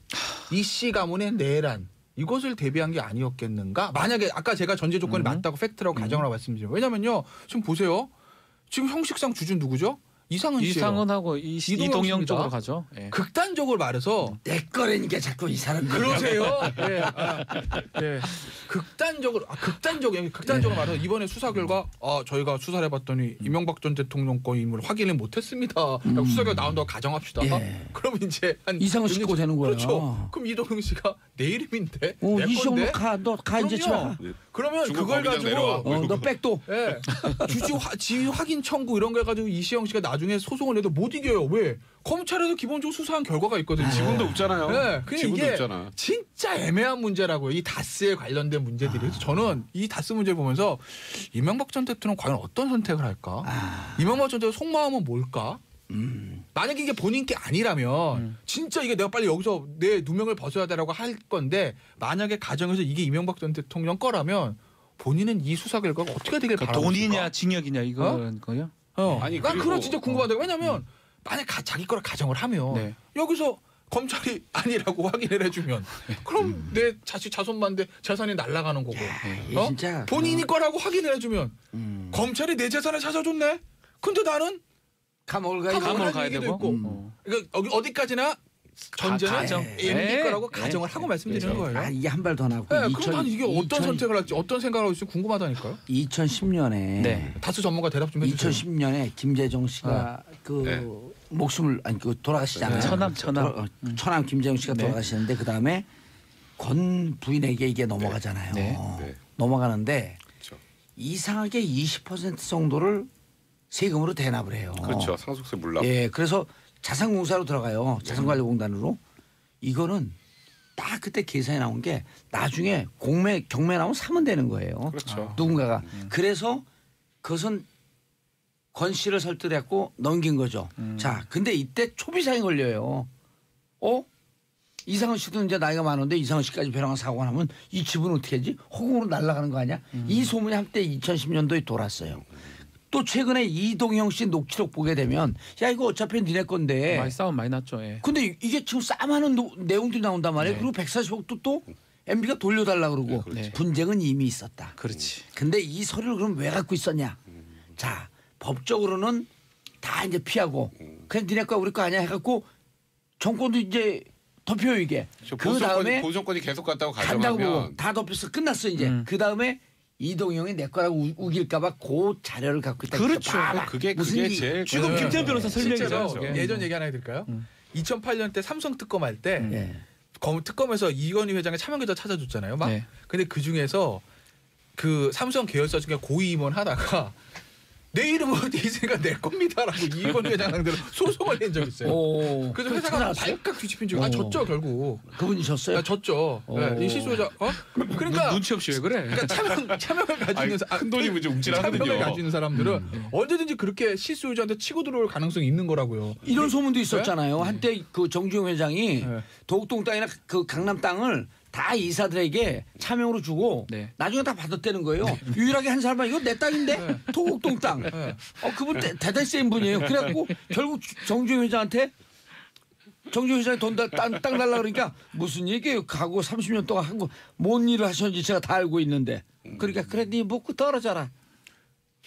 이씨 가문의 내란 이것을 대비한 게 아니었겠는가? 만약에 아까 제가 전제 조건이 맞다고 팩트라고 가정을 하고 말씀드려요. 왜냐면요. 지금 보세요. 지금 형식상 주준 누구죠? 이상은 씨예요. 이상은하고 이동영 쪽으로 가죠. 예. 극단적으로 말해서 내 거라니까 자꾸 이 사람 그러세요? 네. 네. 극단적으로 말해서 이번에 수사 결과 저희가 수사를 해봤더니 이명박 전 대통령 거 인물 확인을 못했습니다. 수사 결과 나온다고 가정합시다. 그럼 이제 한 이상은 씨 거 되는 거예요. 그렇죠. 그럼 이동영 씨가 내 이름인데 내 이시영 건데. 너가 이제 집에 가. 그러면 그걸 가지고 너 백도. 예. 지위 확인 청구 이런 거 해가지고 이시영 씨가 나중에 소송을 내도 못 이겨요. 왜? 검찰에서 기본적으로 수사한 결과가 있거든요. 지분도 없잖아요. 네. 그냥 지분도 이게 없잖아. 진짜 애매한 문제라고요. 이 다스에 관련된 문제들이. 그래서 저는 이 다스 문제를 보면서 이명박 전 대통령 과연 어떤 선택을 할까? 이명박 전 대통령 속마음은 뭘까? 만약에 이게 본인 게 아니라면 진짜 이게 내가 빨리 여기서 내 누명을 벗어야 되라고 할 건데 만약에 가정에서 이게 이명박 전 대통령 거라면 본인은 이 수사 결과가 어떻게 되길 바라고 돈이냐 징역이냐 이거는 거요? 아니, 난 그리고- 그건 진짜 궁금한데 왜냐면 만약 자기 거라 가정을 하면 네. 여기서 검찰이 아니라고 확인을 해주면 그럼 내 자식 자손만데 재산이 날아가는 거고 이게 진짜 본인이 거라고 확인을 해주면 검찰이 내 재산을 찾아줬네. 근데 나는 감옥을 가야 감옥을 감옥을 가야 얘기도 되고. 있고 그러니까 어디까지나 전제는 가정. MB 네. 거라고 가정을 하고 말씀드리는 거예요. 이게 한 발 더 나고. 네, 그럼 난 이게 어떤 선택을 할지 어떤 생각을 할지 궁금하다니까요. 2010년에 네. 다스 전문가 대답 좀 해주세요. 2010년에 김재정 씨가 그 목숨을 돌아가시잖아요. 처남 김재정 씨가 돌아가시는데 그 다음에 권 부인에게 이게 넘어가잖아요. 네. 넘어가는데 그렇죠. 이상하게 20% 정도를 세금으로 대납을 해요. 그렇죠. 상속세 물납. 예, 그래서 자산공사로 들어가요. 자산관리공단으로. 이거는 딱 그때 계산이 나온 게 나중에 경매 나오면 사면 되는 거예요. 그렇죠. 누군가가. 그래서 그것은 권 씨를 설득했고 넘긴 거죠. 자, 근데 이때 초비상이 걸려요. 이상은 씨도 이제 나이가 많은데 이상은 씨까지 벼랑한 사고가 나면 이 집은 어떻게 하지? 허공으로 날아가는 거 아니야? 이 소문이 한때 2010년도에 돌았어요. 또 최근에 이동영 씨 녹취록 보게 되면 야 이거 어차피 니네 건데. 많이 싸움 많이 났죠. 예. 근데 이게 지금 싸움하는 내용들이 나온단 말이에요. 그리고 140억도 또 MB가 돌려달라 그러고 분쟁은 이미 있었다. 그렇지. 근데 이 서류를 그럼 왜 갖고 있었냐? 자, 법적으로는 다 이제 피하고 그냥 니네 거 우리 거 아니야 해갖고 정권도 이제 덮여요 이게. 그 다음에 보존권이 계속 갔다고 간다고 가정하면 보고 다 덮였어 끝났어 이제. 그 다음에 이동영이 내 거라고 우길까봐 그 자료를 갖고 있다. 그렇죠. 그게 무슨 제일 지금 김태현 변호사 설명이잖아요. 실제로 예전 얘기 하나 해드릴까요? 2008년 때 삼성 특검할 때 예. 특검에서 이건희 회장의 차명계좌 찾아줬잖아요. 막. 네. 근데 그 중에서 그 삼성 계열사 중에 고위 임원 하다가 내 이름은 이세가 내 겁니다라고 이건희 회장 상대로 소송을 낸 적 있어요. 그래서 회사가 찾아왔어요? 발칵 뒤집힌 적이 졌죠 결국. 그분이 졌어요? 졌죠. 네, 이 실소유자. 그러니까 눈치 없이 왜 그래? 그러니까 차명을 가지고 있는 큰 돈이 문제 움찔하거든요. 차명을 가지고 있는 사람들은 언제든지 그렇게 실소유자한테 치고 들어올 가능성이 있는 거라고요. 이런 소문도 있었잖아요. 한때 그 정주영 회장이 네. 도곡동 땅이나 그 강남 땅을 다 이사들에게 차명으로 주고 네. 나중에 다 받았다는 거예요. 유일하게 한 사람만 이거 내 땅인데 토곡동 땅. 그분 대단히 센 분이에요. 그래갖고 결국 정주영 회장한테 정주영 회장이 땅 달라 그러니까 무슨 얘기예요. 가고 30년 동안 하고 뭔 일을 하셨는지 제가 다 알고 있는데. 그러니까 그래 네 먹고 떨어져라.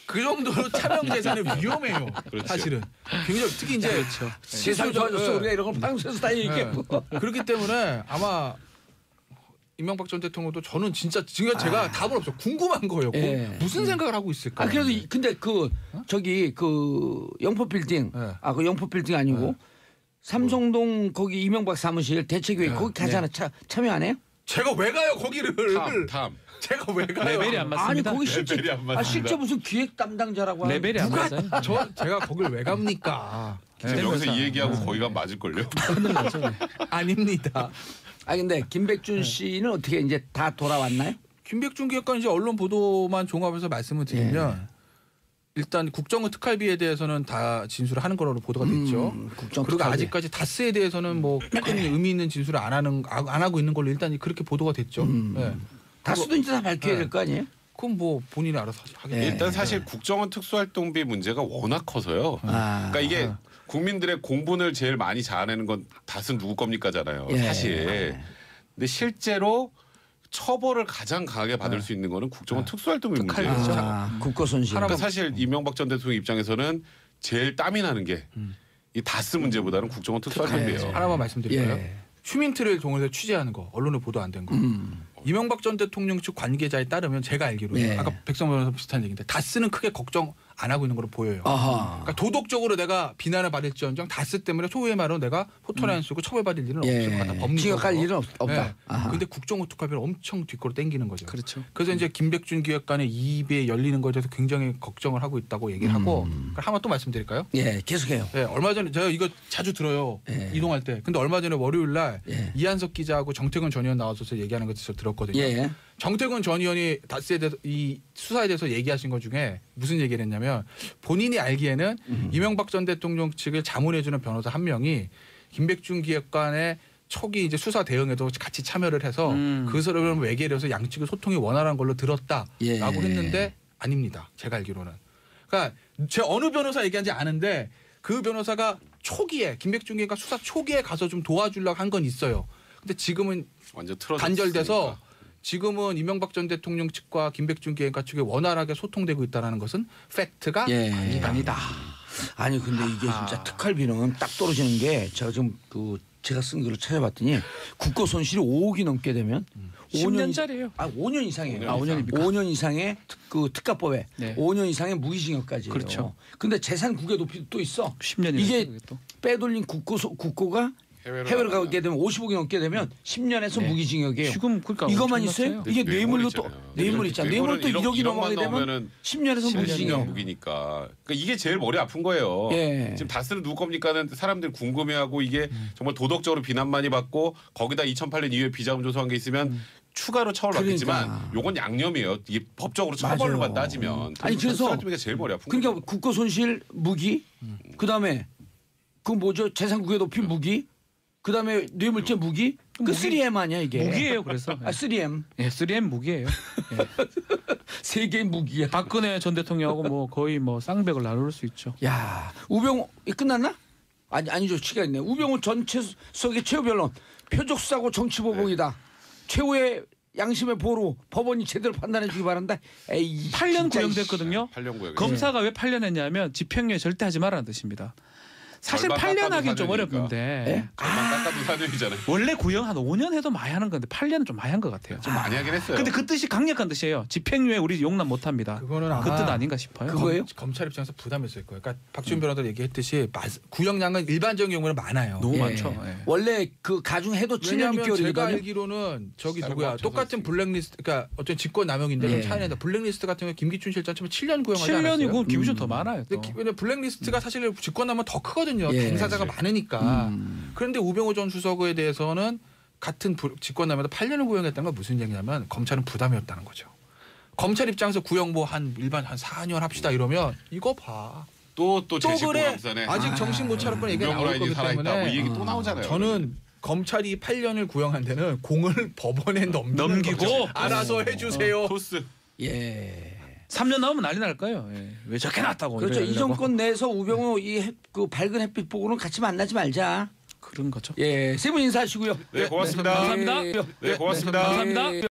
그 정도로 차명 재산이 위험해요. 그렇죠. 사실은 굉장히 특히 이제 그렇죠. 세상 좋아졌어. 우리가 이런 걸 방송에서 다 얘기했고. 그렇기 때문에 아마 이명박 전 대통령도 저는 진짜 지금 제가 답을 없어 궁금한 거예요. 예. 무슨 생각을 하고 있을까? 그래도 근데 저기 영포 빌딩 네. 그 영포 빌딩 아니고 삼성동 거기 이명박 사무실 대책위에 거기 가잖아. 참여 안 해요? 제가 왜 가요 거기를? 탐. 제가 왜 가요? 레벨이 안 맞습니다. 아니 거기 실제 레벨이 안 맞습니다. 실제 무슨 기획 담당자라고 하는 레벨이 안 맞아요. 제가 거길 왜 갑니까? 지금 여기서 이 얘기하고 거기가 맞을걸요? 아닙니다. 근데 김백준 씨는 어떻게 이제 다 돌아왔나요? 김백준 기획관 이제 언론 보도만 종합해서 말씀을 드리면 일단 국정원 특활비에 대해서는 다 진술을 하는 거로 보도가 됐죠. 국정 그리고 특활비. 아직까지 다스에 대해서는 뭐 큰 의미 있는 진술을 안 하고 있는 걸로 일단 그렇게 보도가 됐죠. 네. 다수도 이제 다 밝혀야 될 거 아니에요? 그건 뭐 본인이 알아서 하겠죠. 일단 사실 국정원 특수활동비 문제가 워낙 커서요. 그러니까 이게 국민들의 공분을 제일 많이 자아내는 건 닷은 누구 겁니까잖아요. 예. 사실. 근데 실제로 처벌을 가장 강하게 받을 수 있는 거는 국정원 특수활동비 문제예요. 국고 손실. 그러니까 사실 이명박 전 대통령 입장에서는 제일 땀이 나는 게 이 다스 문제보다는 국정원 특수활동비예요. 하나만 말씀드릴까요? 예. 휴민트를 동원해서 취재하는 거, 언론에 보도 안 된 거. 이명박 전 대통령 측 관계자에 따르면 제가 알기로는 예. 아까 백성 변호사 비슷한 얘기인데 다스는 크게 걱정 안 하고 있는 걸로 보여요. 아하. 그러니까 도덕적으로 내가 비난을 받을지언정 다스 때문에 소위의 말로 내가 호통을 안 쓰고 처벌받을 일은 없을 것 같다. 법리적으로. 징역할 일은 없다. 그런데 국정원 특활비를 엄청 뒷거로 땡기는 거죠. 그렇죠. 그래서 이제 김백준 기획관의 입에 열리는 것에 대해서 굉장히 걱정을 하고 있다고 얘기를 하고 하나 또 말씀드릴까요? 예, 계속해요. 네, 얼마 전에 제가 이거 자주 들어요. 예. 이동할 때. 근데 얼마 전에 월요일 날 예. 이한석 기자하고 정태근 전 의원 나와서 얘기하는 것을 들었거든요. 예. 정태근 전 의원이 다스에 대해서 이 수사에 대해서 얘기하신 것 중에 무슨 얘기를 했냐면 본인이 알기에는 이명박 전 대통령 측을 자문해주는 변호사 한 명이 김백준 기획관의 초기 이제 수사 대응에도 같이 참여를 해서 그 사람을 외계를 해서 양측의 소통이 원활한 걸로 들었다라고 예. 했는데 아닙니다. 제가 알기로는. 그러니까 제 어느 변호사 얘기한지 아는데 그 변호사가 초기에 김백준 기획관 수사 초기에 가서 좀 도와주려고 한 건 있어요. 근데 지금은 완전 틀어졌으니까. 단절돼서 지금은 이명박 전 대통령 측과 김백준 기획관 측이 원활하게 소통되고 있다는 것은 팩트가 예. 아니다. 아니 근데 이게 진짜 특활비는 딱 떨어지는 게 제가 지금 제가 쓴 글을 찾아봤더니 국고 손실이 5억이 넘게 되면 10년짜리예요. 5년 이상이에요. 5년입니까? 5년 이상의 특가법에 네. 5년 이상의 무기징역까지예요. 그렇죠. 근데 재산 국외 도피도 또 있어. 10년이나 이게 빼돌린 국고가 해외로 가게 되면 50억이 넘게 되면 10년에서 네. 무기징역이에요. 지금 그러니까 이것만 엄청났어요. 있어요? 이게 뇌물로 또 뇌물 있잖아. 뇌물 또 1억이 넘어가게 되면 10년에서 무기징역. 무기니까. 그러니까 이게 제일 머리 아픈 거예요. 예. 지금 다스는 누구 겁니까는 사람들이 궁금해하고 이게 정말 도덕적으로 비난 많이 받고 거기다 2008년 이후에 비자금 조성한 게 있으면 추가로 처벌받겠지만 그러니까. 요건 양념이에요. 이게 법적으로 처벌로만 맞아요. 따지면. 아니 그래서 게 제일 머리 아픈 그러니까 거예요. 국고 손실 무기 그다음에 그 뭐죠 재산 국외 도피 무기 그다음에 뇌물죄 무기 그 3M 아니야 이게 무기예요. 그래서 3M 예, 3M 무기예요. 세 개의 무기야. 박근혜 전 대통령하고 뭐 거의 뭐 쌍벽을 나눌 수 있죠. 야 우병우 끝났나? 아니죠 시간 있네. 우병우 전 수석의 최후 변론 표적 수사고 정치 보복이다. 최후의 양심의 보루 법원이 제대로 판단해 주기 바란다. 에이 8년 진짜 구형됐거든요. 8년 구형. 검사가 왜 8년 했냐면 집행유예 절대 하지 말라는 뜻입니다. 사실 절반 8년 깎아도 하긴 좀 4년이니까. 어렵는데 절반 깎아도 4년이잖아요. 원래 구형 한 5년 해도 많이 하는 건데 8년은 좀 많이 한 것 같아요. 좀 많이 하긴 했어요. 근데 그 뜻이 강력한 뜻이에요. 집행유예 우리 용납 못합니다. 그거는 그 아마 뜻 아닌가 싶어요. 그거예요? 검찰 입장에서 부담이 있을 거예요. 그러니까 박준 변호사 얘기했듯이 구형량은 일반적인 경우는 많아요. 너무 예. 많죠. 예. 원래 그 가중해도 7년 왜냐하면 제가 6개월이거든요. 알기로는 저기 쌀밥 누구야 자선 똑같은 쓰기. 블랙리스트 그러니까 어떤 직권 남용인데 좀 예. 차이가 나. 블랙리스트 같은 경우 김기춘 실장 처음에 7년 구형하지 않았어요? 7년이고 기부전 더 많아요. 또. 근데 왜냐 블랙리스트가 사실 직권 남용 더 크거든요. 예. 당사자가 많으니까. 그런데 우병우 전 수석에 대해서는 같은 직권 남용도 8년을 구형했다는 건 무슨 얘기냐면 검찰은 부담이었다는 거죠. 검찰 입장에서 구형 뭐 한 일반 한 4년 합시다 이러면 이거 봐. 또 또 제식구 그래. 감사네. 아직 정신 못 차렸거나 얘기가 나올 우병우라 거기 이제 살아있다. 때문에 뭐 이 얘기 또 나오잖아요. 저는 검찰이 8년을 구형한 데는 공을 법원에 넘기고 알아서 해주세요. 토스. 예. 3년 나오면 난리 날까요? 예. 왜 저렇게 났다고. 그렇죠. 이 이러려고. 정권 내에서 우병우 그 밝은 햇빛 보고는 같이 만나지 말자. 그런 거죠. 예. 세 분 인사하시고요. 네, 고맙습니다. 감사합니다. 네, 고맙습니다. 감사합니다.